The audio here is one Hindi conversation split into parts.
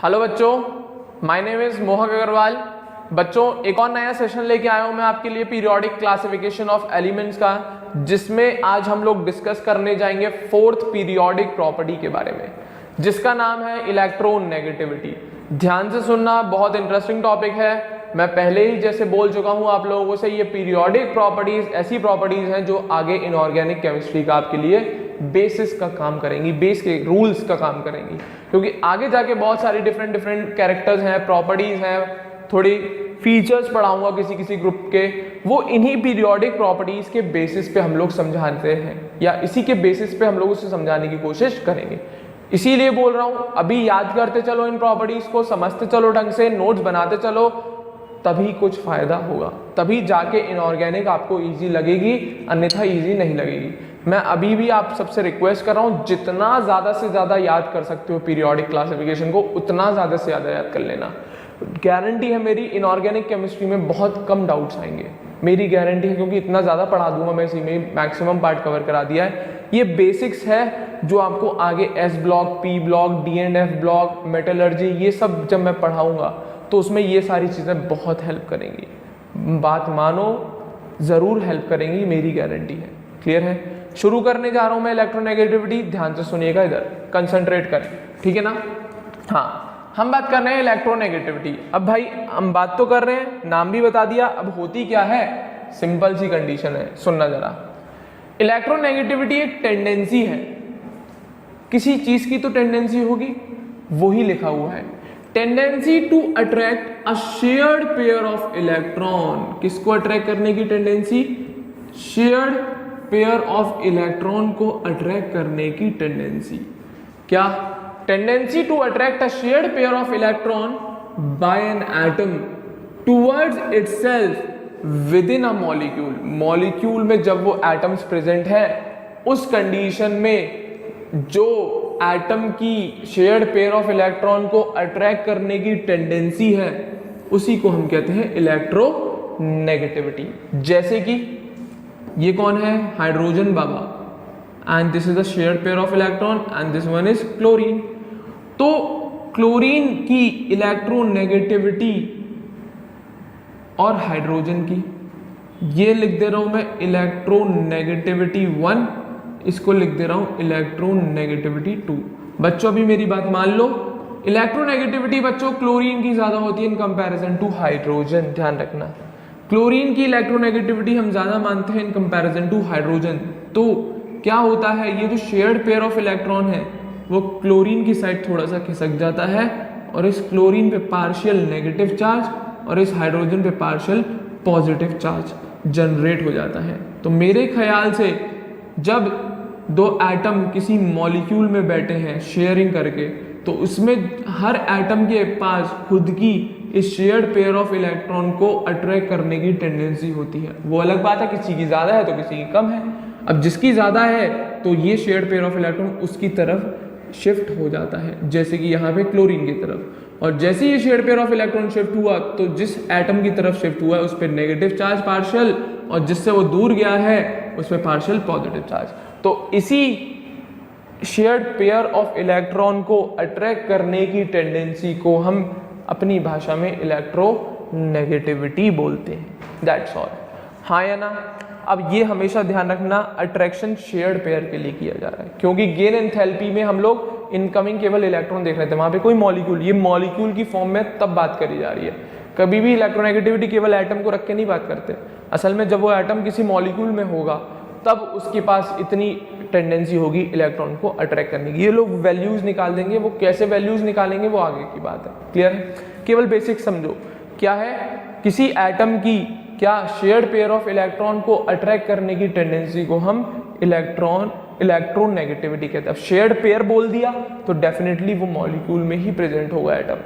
हेलो बच्चों, माय नेम इज मोहक अग्रवाल। बच्चों, एक और नया सेशन लेके आया हूं मैं आपके लिए पीरियोडिक क्लासिफिकेशन ऑफ एलिमेंट्स का, जिसमें आज हम लोग डिस्कस करने जाएंगे फोर्थ पीरियोडिक प्रॉपर्टी के बारे में, जिसका नाम है इलेक्ट्रोनेगेटिविटी। ध्यान से सुनना, बहुत इंटरेस्टिंग टॉपिक है। मैं पहले ही जैसे बोल चुका हूं आप लोगों से, ये पीरियोडिक प्रॉपर्टीज ऐसी प्रॉपर्टीज हैं जो आगे इनऑर्गेनिक केमिस्ट्री का आपके लिए बेसिस का काम करेंगी, बेस के रूल्स का काम करेंगी, क्योंकि आगे जाके बहुत सारी डिफरेंट कैरेक्टर्स हैं, प्रॉपर्टीज हैं, थोड़ी फीचर्स पढ़ाऊंगा किसी किसी ग्रुप के, वो इन्हीं पीरियोडिक प्रॉपर्टीज के बेसिस पे हम लोग समझाते हैं, या इसी के बेसिस पे हम लोग उसे समझाने की कोशिश करेंगे। इसीलिए बोल रहा हूं, अभी याद करते चलो, इन प्रॉपर्टीज को समझते चलो, ढंग से नोट्स बनाते चलो, तभी कुछ फायदा होगा, तभी जाके इनऑर्गेनिक आपको इजी लगेगी, अन्यथा इजी नहीं लगेगी। मैं अभी भी आप सबसे रिक्वेस्ट कर रहा हूं, जितना ज़्यादा से ज़्यादा याद कर सकते हो पीरियोडिक क्लासिफिकेशन को, उतना ज़्यादा से ज़्यादा याद कर लेना। गारंटी है मेरी, इनऑर्गेनिक केमिस्ट्री में बहुत कम डाउट्स आएंगे, मेरी गारंटी है, क्योंकि इतना ज़्यादा पढ़ा दूंगा मैं, इसी में मैक्सिमम पार्ट कवर करा दिया है। ये बेसिक्स है जो आपको आगे S block, P block, D&F block, metallurgy, ये सब जब मैं पढ़ाऊँगा तो उसमें ये सारी चीज़ें बहुत हेल्प करेंगी। बात मानो, ज़रूर हेल्प करेंगी, मेरी गारंटी है। क्लियर है? शुरू करने जा रहा हूँ मैं इलेक्ट्रोनेगेटिविटी। ध्यान से सुनिएगा, इधर कंसंट्रेट करें, ठीक है ना? हाँ, हम बात कर रहे हैं इलेक्ट्रोनेगेटिविटी। अब भाई हम बात तो कर रहे हैं, नाम भी बता दिया, अब होती क्या है? सिंपल सी कंडीशन है, सुनना जरा। इलेक्ट्रोनेगेटिविटी एक टेंडेंसी है, किसी चीज़ की तो टेंडेंसी होगी, वही लिखा हुआ है, tendency to attract a shared pair of electron. किसको अट्रैक्ट करने की tendency? Shared pair of electron को अट्रैक्ट करने की टेंडेंसी। क्या? Tendency to attract a shared pair of electron by an atom towards itself within a molecule. Molecule में जब वो एटम्स प्रेजेंट है, उस कंडीशन में जो एटम की शेयर्ड पेयर ऑफ इलेक्ट्रॉन को अट्रैक्ट करने की टेंडेंसी है, उसी को हम कहते हैं इलेक्ट्रोनेगेटिविटी। जैसे कि ये कौन है? Hydrogen Baba, and this is the shared pair of electron and this one is chlorine. तो क्लोरीन की इलेक्ट्रोनेगेटिविटी और हाइड्रोजन की, ये लिख दे रहा हूं मैं इलेक्ट्रोनेगेटिविटी 1, इसको लिख दे रहा हूं इलेक्ट्रोनेगेटिविटी 2। बच्चों अभी मेरी बात मान लो, इलेक्ट्रोनेगेटिविटी बच्चों क्लोरीन की ज्यादा होती है इन कंपैरिजन टू हाइड्रोजन। ध्यान रखना, क्लोरीन की इलेक्ट्रोनेगेटिविटी हम ज्यादा मानते हैं इन कंपैरिजन टू हाइड्रोजन। तो क्या होता है, ये जो शेयर्ड पेयर ऑफ इलेक्ट्रॉन है वो क्लोरीन की साइड थोड़ा सा खिसक जाता है, और इस क्लोरीन पे पार्शियल नेगेटिव चार्ज और इस हाइड्रोजन पे पार्शियल पॉजिटिव चार्ज जनरेट हो जाता है। तो मेरे ख्याल से जब दो एटम किसी मॉलिक्यूल में बैठे हैं शेयरिंग करके, तो उसमें हर एटम के पास खुद की इस शेयर्ड पेयर ऑफ इलेक्ट्रॉन को अट्रैक्ट करने की टेंडेंसी होती है। वो अलग बात है, किसी की ज़्यादा है तो किसी की कम है। अब जिसकी ज़्यादा है तो ये शेयर्ड पेयर ऑफ इलेक्ट्रॉन उसकी तरफ शिफ्ट हो जाता है, जैसे कि यहाँ पे क्लोरीन की तरफ। और जैसे ये shared pair of electron shift हुआ, तो जिस एटम की तरफ शिफ्ट हुआ है उस पर नेगेटिव चार्ज पार्शियल, और जिससे वो दूर गया है उस पर पार्शियल पॉजिटिव चार्ज। तो इसी शेयर्ड पेयर ऑफ इलेक्ट्रॉन को अट्रैक्ट करने की टेंडेंसी को हम अपनी भाषा में इलेक्ट्रोनेगेटिविटी बोलते हैं। That's all. हाँ या ना? अब ये हमेशा ध्यान रखना, अट्रैक्शन शेयर्ड पेयर के लिए किया जा रहा है, क्योंकि गेन एंथैल्पी में हम लोग इनकमिंग केवल इलेक्ट्रॉन देख रहे थे, वहां पे कोई मॉलिक्यूल, ये मॉलिक्यूल की फॉर्म में तब बात करी जा रही है। कभी भी इलेक्ट्रोनेगेटिविटी केवल एटम को रख के नहीं बात करते। असल में जब वो एटम किसी मॉलिक्यूल में होगा, तब उसके पास इतनी टेंडेंसी होगी इलेक्ट्रॉन को अट्रैक्ट करने की। ये लोग वैल्यूज निकाल देंगे, वो कैसे वैल्यूज निकालेंगे वो आगे की बात है। क्लियर है? केवल बेसिक समझो, क्या है, किसी एटम की क्या शेयर्ड पेयर ऑफ इलेक्ट्रॉन को अट्रैक्ट करने की टेंडेंसी को हम इलेक्ट्रोनेगेटिविटी कहते हैं। अब शेयर्ड पेयर बोल दिया तो डेफिनेटली वो मॉलिक्यूल में ही प्रेजेंट होगा एटम,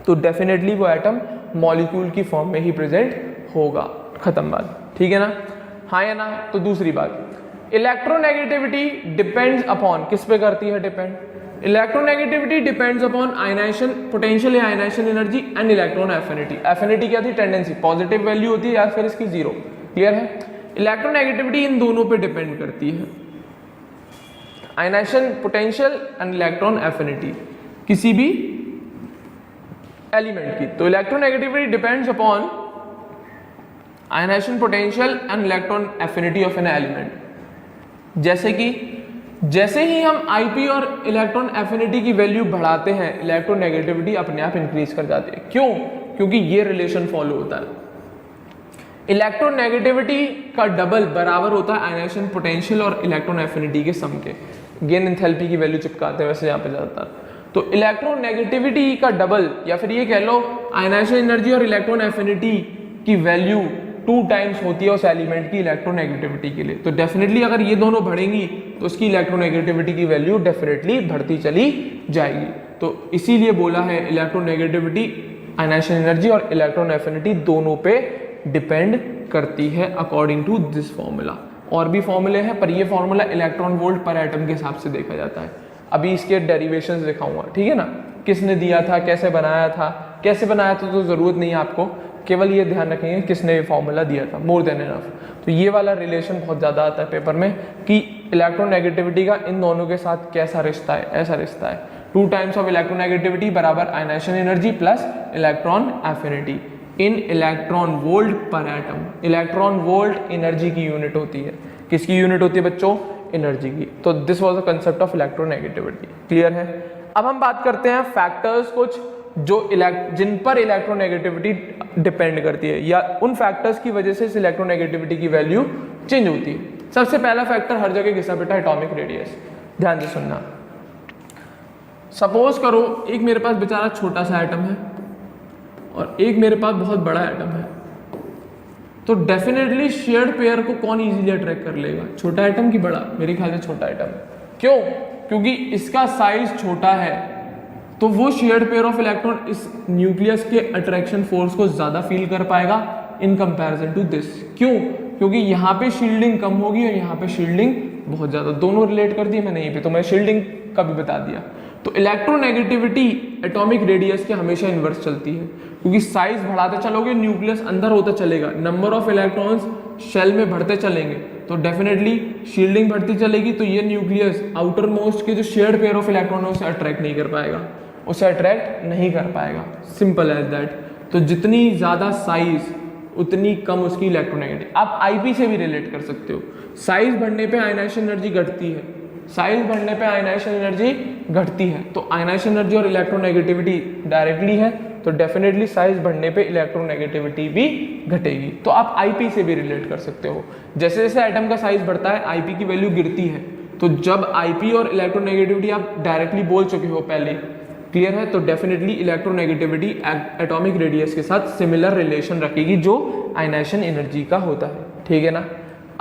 तो डेफिनेटली वो एटम मॉलिक्यूल की फॉर्म में ही प्रेजेंट होगा। खत्म बात, ठीक है ना? हाँ या ना? तो दूसरी बात, इलेक्ट्रोनेगेटिविटी डिपेंड्स अपॉन, किस पे करती है depend? Electronegativity depends upon ionization potential या ionisation energy and electron affinity. Affinity क्या थी? टेंडेंसी, पॉजिटिव वैल्यू होती है या फिर इसकी जीरो। क्लियर है? इलेक्ट्रोनेगेटिविटी इन दोनों पे डिपेंड करती है, ionization potential and electron affinity. किसी भी एलिमेंट की। तो electronegativity depends upon ionization potential and electron affinity of an element. जैसे ही हम आईपी और इलेक्ट्रॉन एफिनिटी की वैल्यू बढ़ाते हैं, इलेक्ट्रोनेगेटिविटी अपने आप इंक्रीज कर जाती है। क्यों? क्योंकि ये रिलेशन फॉलो होता है। इलेक्ट्रोनेगेटिविटी का डबल बराबर होता है आयनाइजेशन पोटेंशियल और इलेक्ट्रॉन एफिनिटी के सम के। गेन एंथैल्पी की वैल्यू चिपकाते हैं वैसे यहाँ पे ज्यादातर। तो इलेक्ट्रोनेगेटिविटी का डबल या फिर ये कह लो आयनाइजेशन एनर्जी और इलेक्ट्रॉन एफिनिटी की वैल्यू 2 टाइम्स होती है उस एलिमेंट की इलेक्ट्रोनेगेटिविटी के लिए। तो डेफिनेटली अगर ये दोनों बढ़ेंगी तो उसकी इलेक्ट्रोनेगेटिविटी की वैल्यू डेफिनेटली बढ़ती चली जाएगी। तो इसीलिए बोला है इलेक्ट्रोनेगेटिविटी आयनाइजेशन एनर्जी और इलेक्ट्रॉन एफिनिटी दोनों पे डिपेंड करती है अकॉर्डिंग टू दिस फॉर्मूला। और भी फॉर्मूले हैं पर ये फॉर्मूला इलेक्ट्रॉन वोल्ट पर एटम के हिसाब से देखा जाता है। अभी इसके डेरिवेशंस दिखाऊंगा, ठीक है ना, किसने दिया था, कैसे बनाया था तो जरूरत नहीं है आपको, केवल ये ध्यान रखेंगे किसने ये फॉर्मूला दिया था, मोर देन इनफ। तो ये वाला रिलेशन बहुत ज़्यादा आता है पेपर में कि इलेक्ट्रोनेगेटिविटी का इन दोनों के साथ कैसा रिश्ता है, ऐसा रिश्ता है 2 टाइम्स ऑफ इलेक्ट्रोनेगेटिविटी बराबर ionisation energy plus electron affinity in electron volt पर एटम। इलेक्ट्रॉन वोल्ट एनर्जी की यूनिट होती है। किसकी यूनिट होती है बच्चों? एनर्जी की। तो this was the concept of electronegativity. Clear है? अब हम बात करते हैं फैक्टर्स कुछ जो जिन पर इलेक्ट्रोनेगेटिविटी डिपेंड करती है या उन फैक्टर्स की वजह से इस इलेक्ट्रोनेगेटिविटी की वैल्यू चेंज होती है। सबसे पहला फैक्टर हर जगह घिसा बेटा एटॉमिक रेडियस। ध्यान से सुनना। सपोज करो एक मेरे पास बेचारा छोटा सा एटम है और एक मेरे पास बहुत बड़ा एटम है, तो डेफिनेटली शेयर्ड पेयर को कौन इजीली अट्रैक्ट कर लेगा? छोटा एटम की बड़ा? मेरे ख्याल से छोटा एटम। क्यों? क्योंकि इसका साइज छोटा है तो वो शेयर्ड पेयर ऑफ इलेक्ट्रॉन इस न्यूक्लियस के अट्रैक्शन फोर्स को ज्यादा फील कर पाएगा इन कंपैरिजन टू दिस। क्यों? क्योंकि यहाँ पे शील्डिंग कम होगी और यहाँ पे शील्डिंग बहुत ज्यादा। दोनों रिलेट कर दिए मैंने यहीं पे, तो मैं शील्डिंग का भी बता दिया। तो इलेक्ट्रोनेगेटिविटी एटॉमिक रेडियस के हमेशा इन्वर्स चलती है, क्योंकि साइज बढ़ाते चलोगे न्यूक्लियस अंदर होता चलेगा, नंबर ऑफ इलेक्ट्रॉन्स शेल में बढ़ते चलेंगे, तो डेफिनेटली शील्डिंग बढ़ती चलेगी। तो ये न्यूक्लियस आउटर मोस्ट के जो शेयर्ड पेयर ऑफ इलेक्ट्रॉन है उसे अट्रैक्ट नहीं कर पाएगा, सिंपल एज दैट। तो जितनी ज्यादा साइज उतनी कम उसकी इलेक्ट्रोनेगेटिव। आप आईपी से भी रिलेट कर सकते हो। साइज बढ़ने पे आयनाइजेशन एनर्जी घटती है, साइज बढ़ने पे आयनाइजेशन एनर्जी घटती है। तो आयनाइजेशन एनर्जी और इलेक्ट्रोनेगेटिविटी डायरेक्टली है, तो डेफिनेटली साइज बढ़ने पे इलेक्ट्रोनेगेटिविटी भी घटेगी। तो आप आईपी से भी रिलेट कर सकते हो। जैसे जैसे एटम का साइज बढ़ता है आईपी की वैल्यू गिरती है। तो जब आईपी और इलेक्ट्रोनेगेटिविटी आप डायरेक्टली बोल चुके हो पहले, क्लियर है, तो डेफिनेटली इलेक्ट्रोनेगेटिविटी एटॉमिक रेडियस के साथ सिमिलर रिलेशन रखेगी जो आयनाइजेशन एनर्जी का होता है। ठीक है ना?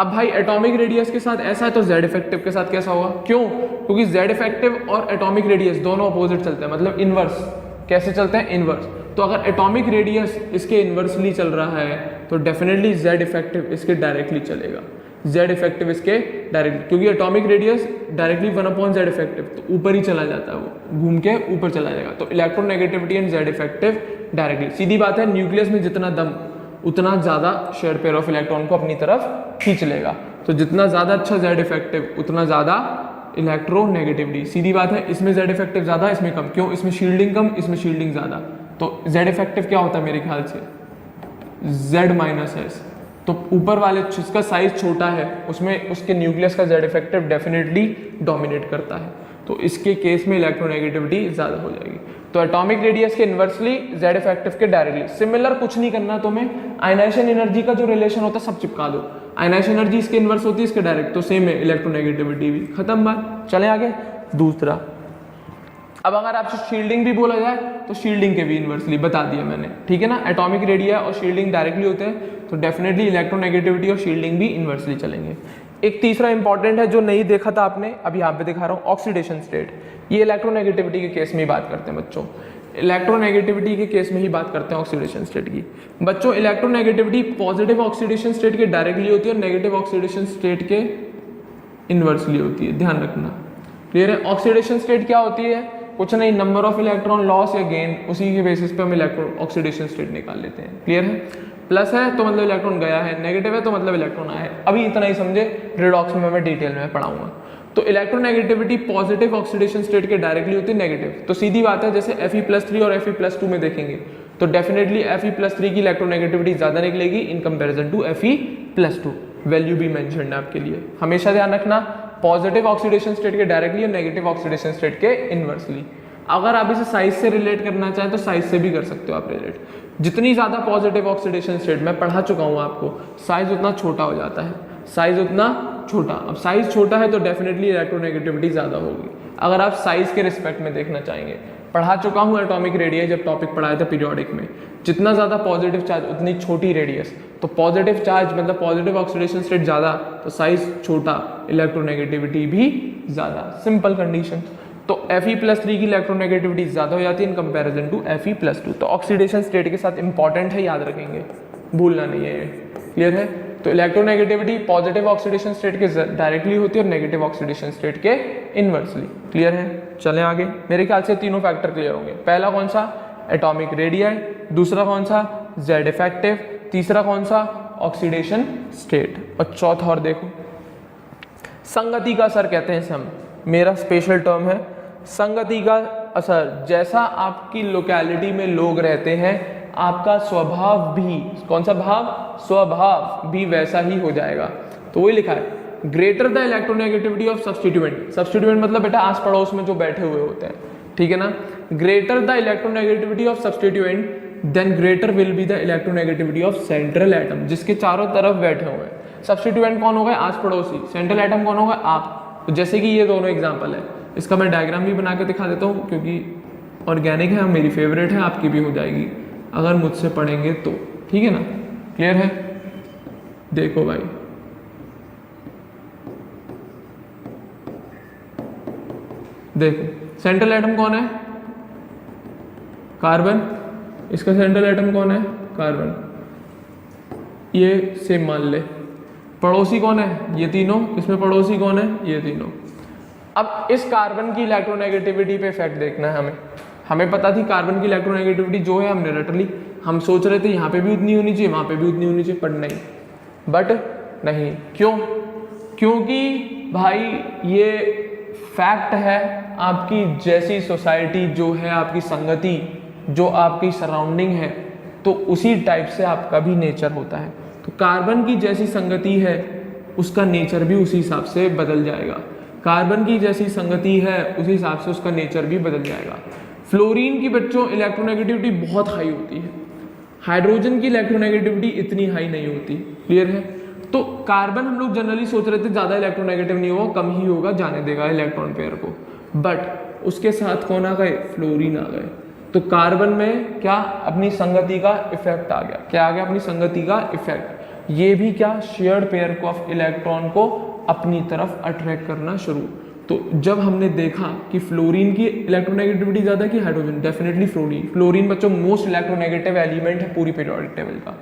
अब भाई एटॉमिक रेडियस के साथ ऐसा है तो जेड इफेक्टिव के साथ कैसा होगा? क्यों? क्योंकि जेड इफेक्टिव और एटॉमिक रेडियस दोनों अपोजिट चलते हैं, मतलब इनवर्स। कैसे चलते हैं? इनवर्स। तो अगर एटॉमिक रेडियस इसके इनवर्सली चल रहा है तो डेफिनेटली जेड इफेक्टिव इसके डायरेक्टली चलेगा। जेड इफेक्टिव इसके डायरेक्टली, क्योंकि atomic radius directly 1/z effective, तो ऊपर ही चला जाता है, वो घूम के ऊपर चला जाएगा। तो electronegativity and Z effective directly, सीधी बात है, न्यूक्लियस में जितना दम उतना ज्यादा शेयर पेयर ऑफ इलेक्ट्रॉन को अपनी तरफ खींच लेगा। तो जितना ज्यादा अच्छा जेड इफेक्टिव उतना ज्यादा इलेक्ट्रोनेगेटिविटी। सीधी बात है, इसमें जेड इफेक्टिव ज्यादा, इसमें कम। क्यों? इसमें शील्डिंग कम, इसमें शील्डिंग ज्यादा। तो जेड इफेक्टिव क्या होता है मेरे ख्याल से? Z-S। तो ऊपर वाले जिसका साइज छोटा है उसमें उसके न्यूक्लियस का जेड इफेक्टिव डेफिनेटली डोमिनेट करता है, तो इसके केस में इलेक्ट्रोनेगेटिविटी ज्यादा हो जाएगी। तो एटॉमिक रेडियस के इन्वर्सली जेड इफेक्टिव के डायरेक्टली। सिमिलर कुछ नहीं करना तुम्हें, आयनाइजेशन एनर्जी का जो रिलेशन होता है सब चिपका दो। आयनाइजेशन एनर्जी इसके इन्वर्स होती है, इसके डायरेक्ट, तो सेम है इलेक्ट्रोनेगेटिविटी भी। खत्म बात। चले आगे दूसरा। अब अगर आपसे शील्डिंग भी बोला जाए तो शील्डिंग के भी इन्वर्सली बता दिया मैंने, ठीक है ना? एटॉमिक रेडिया और शील्डिंग डायरेक्टली होते हैं, तो डेफिनेटली इलेक्ट्रोनेगेटिविटी और शील्डिंग भी इन्वर्सली चलेंगे। एक तीसरा इंपॉर्टेंट है जो नहीं देखा था आपने, अभी यहाँ पे दिखा रहा हूँ, ऑक्सीडेशन स्टेट। ये इलेक्ट्रोनेगेटिविटी के केस में ही बात करते हैं बच्चों, इलेक्ट्रोनेगेटिविटी के केस में ही बात करते हैं ऑक्सीडेशन स्टेट की। बच्चों इलेक्ट्रोनेगेटिविटी पॉजिटिव ऑक्सीडेशन स्टेट के डायरेक्टली होती है और नेगेटिव ऑक्सीडेशन स्टेट के इन्वर्सली होती है, ध्यान रखना। क्लियर है? ऑक्सीडेशन स्टेट क्या होती है? कुछ नहीं, नंबर ऑफ इलेक्ट्रॉन लॉस या गेन, उसी के बेसिस पे हम इलेक्ट्रॉन ऑक्सीडेशन स्टेट निकाल लेते हैं। क्लियर है? प्लस है तो मतलब इलेक्ट्रॉन गया है, नेगेटिव है तो मतलब इलेक्ट्रॉन आया है। अभी इतना ही समझे, रिडॉक्स में मैं डिटेल में पढ़ाऊंगा। तो इलेक्ट्रोनेगेटिविटी पॉजिटिव ऑक्सीडेशन स्टेट के डायरेक्टली होती है नेगेटिव। तो सीधी बात है, जैसे Fe+3 और Fe+2 में देखेंगे तो डेफिनेटली Fe+3 की इलेक्ट्रोनेगेटिविटी ज्यादा निकलेगी in comparison to Fe+2। Value भी मेंशन है आपके लिए, हमेशा ध्यान रखना पॉजिटिव ऑक्सीडेशन स्टेट के डायरेक्टली और नेगेटिव ऑक्सीडेशन स्टेट के इनवर्सली। अगर आप इसे साइज से रिलेट करना चाहें तो साइज से भी कर सकते हो आप रिलेट। जितनी ज्यादा पॉजिटिव ऑक्सीडेशन स्टेट, मैं पढ़ा चुका हूं आपको, साइज उतना छोटा हो जाता है, साइज उतना छोटा। अब साइज छोटा है तो डेफिनेटली इलेक्ट्रोनेगेटिविटी ज्यादा होगी। अगर आप साइज के रिस्पेक्ट में देखना चाहेंगे, पढ़ा चुका हूं एटॉमिक रेडियस जब टॉपिक पढ़ाया था पीरियोडिक में, जितना ज्यादा पॉजिटिव चार्ज उतनी छोटी रेडियस। तो पॉजिटिव चार्ज मतलब पॉजिटिव ऑक्सीडेशन स्टेट ज्यादा तो साइज छोटा, इलेक्ट्रोनेगेटिविटी भी ज्यादा, सिंपल कंडीशन। तो Fe+3 की इलेक्ट्रोनेगेटिविटी ज्यादा हो जाती है इन कंपैरिजन टू Fe+2। तो ऑक्सीडेशन स्टेट के साथ इंपॉर्टेंट है, याद रखेंगे, भूलना नहीं है ये। क्लियर है? तो इलेक्ट्रोनेगेटिविटी पॉजिटिव ऑक्सीडेशन स्टेट के डायरेक्टली होती है और नेगेटिव ऑक्सीडेशन स्टेट के इनवर्सली। क्लियर है? चलें आगे। मेरे ख्याल से तीनों फैक्टर क्लियर होंगे। पहला कौन सा? Atomic radii. दूसरा कौन सा? Z effective. तीसरा कौन सा? Oxidation state. और चौथा और देखो, संगति का असर कहते हैं इसे हम, मेरा स्पेशल टर्म है संगति का असर। जैसा आपकी लोकेलिटी में लोग रहते हैं, आपका स्वभाव भी, कौन सा भाव? स्वभाव भी वैसा ही हो जाएगा। तो वही लिखा है, greater the electronegativity of substituent. Substituent मतलब बेटा आस पड़ोस में जो बैठे हुए होते हैं, ठीक है ना। Greater the electronegativity of substituent then greater will be the electronegativity of central atom, जिसके चारों तरफ बैठे हुए हैं। सब्स्टिट्यूएंट कौन हो गए? आस पड़ोसी। सेंट्रल एटम कौन होगा? आप। तो जैसे कि ये दोनों एग्जाम्पल है, इसका मैं डायग्राम भी बना के दिखा देता हूँ क्योंकि ऑर्गेनिक है, मेरी फेवरेट है, आपकी भी हो जाएगी अगर मुझसे पढ़ेंगे तो, ठीक है ना। क्लियर है? देखो भाई, देखो सेंट्रल एटम कौन है? कार्बन। इसका सेंट्रल एटम कौन है? कार्बन। ये सेम मान ले। पड़ोसी कौन है? ये तीनों। इसमें पड़ोसी कौन है? ये तीनों। अब इस कार्बन की इलेक्ट्रोनेगेटिविटी पे इफेक्ट देखना है हमें। हमें पता थी कार्बन की इलेक्ट्रोनेगेटिविटी जो है, हमने रट ली। हम सोच रहे थे यहाँ पे भी उतनी होनी चाहिए, वहाँ पे भी उतनी होनी चाहिए, पर नहीं, बट नहीं। क्यों? क्योंकि भाई ये फैक्ट है, आपकी जैसी सोसाइटी जो है, आपकी संगति जो आपकी सराउंडिंग है, तो उसी टाइप से आपका भी नेचर होता है। तो कार्बन की जैसी संगति है उसका नेचर भी उसी हिसाब से बदल जाएगा। कार्बन की जैसी संगति है उसी हिसाब से उसका नेचर भी बदल जाएगा। फ्लोरीन की बच्चों इलेक्ट्रोनेगेटिविटी बहुत हाई होती है, हाइड्रोजन की इलेक्ट्रोनेगेटिविटी इतनी हाई नहीं होती। क्लियर है? तो कार्बन हम लोग जनरली सोच रहे थे ज्यादा इलेक्ट्रोनेगेटिव नहीं होगा, कम ही होगा, जाने देगा इलेक्ट्रॉन पेयर को, बट उसके साथ कौन आ गए? फ्लोरीन आ गए। तो कार्बन में क्या? अपनी संगति का इफेक्ट आ गया। क्या आ गया? अपनी संगति का इफेक्ट। ये भी क्या? शेयर्ड पेयर ऑफ इलेक्ट्रॉन को अपनी तरफ अट्रैक्ट करना शुरू। तो जब हमने देखा कि फ्लोरीन की इलेक्ट्रोनेगेटिविटी ज्यादा कि हाइड्रोजन, डेफिनेटली फ्लोरीन। फ्लोरीन बच्चों मोस्ट इलेक्ट्रोनेगेटिव एलिमेंट है पूरी पीरियोडिक टेबल का।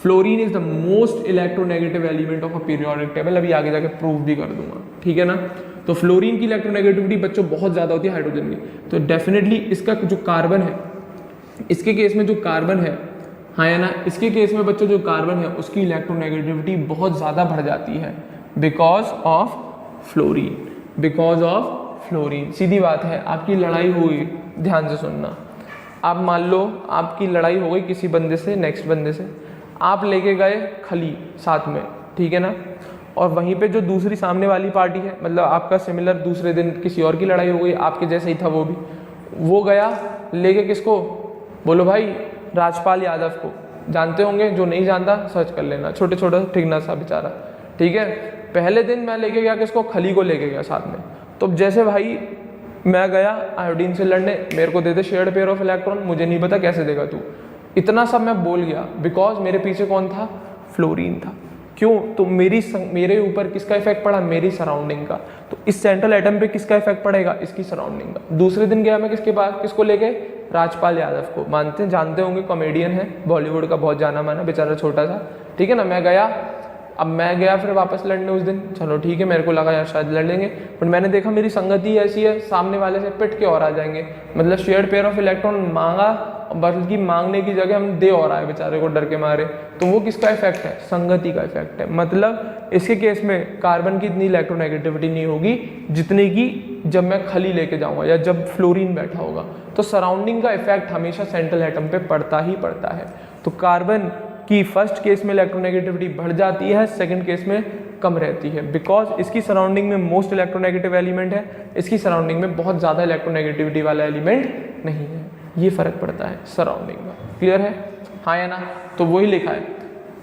Fluorine is the most electronegative element of a periodic table. अभी आगे जाके प्रूव भी कर दूंगा, ठीक है ना। तो फ्लोरीन की इलेक्ट्रोनेगेटिविटी बच्चों बहुत ज्यादा होती है हाइड्रोजन की। तो डेफिनेटली इसका जो कार्बन है, इसके केस में जो कार्बन है, हाँ या ना, इसके केस में बच्चों जो कार्बन है उसकी इलेक्ट्रोनेगेटिविटी बहुत ज्यादा बढ़ जाती है because of fluorine. Because of fluorine. सीधी बात है, आपकी लड़ाई हुई, ध्यान से सुनना। आप मान लो आपकी लड़ाई हो गई किसी बंदे से, नेक्स्ट बंदे से, आप लेके गए खली साथ में, ठीक है ना, और वहीं पे जो दूसरी सामने वाली पार्टी है, मतलब आपका सिमिलर दूसरे दिन किसी और की लड़ाई हो गई, आपके जैसे ही था वो भी, वो गया लेके किसको? बोलो भाई, राजपाल यादव को। जानते होंगे, जो नहीं जानता सर्च कर लेना, छोटे छोटे ठिगना सा बेचारा, ठीक है। पहले दिन मैं लेके गया किसको? खली को लेके गया साथ में। तो जैसे भाई मैं गया आयोडीन से लड़ने, मेरे को दे दे शेयर्ड पेयर ऑफ इलेक्ट्रॉन, मुझे नहीं पता कैसे देगा तू, इतना सब मैं बोल गया बिकॉज मेरे पीछे कौन था? फ्लोरीन था। क्यों? तो मेरे ऊपर किसका इफेक्ट पड़ा? मेरी सराउंडिंग का। तो इस सेंट्रल एटम पे किसका इफेक्ट पड़ेगा? इसकी सराउंडिंग का। दूसरे दिन गया मैं किसके पास? किसको लेके? राजपाल यादव को। मानते जानते होंगे, कॉमेडियन है, बॉलीवुड का बहुत जाना माना, बेचारा छोटा सा, ठीक है ना। मैं गया अब मैं गया फिर वापस लड़ने उस दिन, चलो ठीक है, मेरे को लगा यार शायद लड़ लेंगे, बट मैंने देखा मेरी संगति ऐसी है, सामने वाले से पिट के और आ जाएंगे, मतलब शेयर्ड पेयर ऑफ इलेक्ट्रॉन मांगा, बल्कि मांगने की जगह हम दे और आए बेचारे को डर के मारे। तो वो किसका इफेक्ट है? संगति का इफेक्ट है। मतलब इसके केस में कार्बन की इतनी इलेक्ट्रोनेगेटिविटी नहीं होगी जितनी की जब मैं खली लेके जाऊंगा या जब फ्लोरीन बैठा होगा। तो सराउंडिंग का इफेक्ट हमेशा सेंट्रल एटम पे पड़ता ही पड़ता है। तो कार्बन की फर्स्ट केस में इलेक्ट्रोनेगेटिविटी बढ़ जाती है, सेकंड केस में कम रहती है, बिकॉज इसकी सराउंडिंग में मोस्ट इलेक्ट्रोनेगेटिव एलिमेंट है, इसकी सराउंडिंग में बहुत ज़्यादा इलेक्ट्रोनेगेटिविटी वाला एलिमेंट नहीं है। ये फर्क पड़ता है सराउंडिंग में। क्लियर है? हाँ या ना? तो वही लिखा है,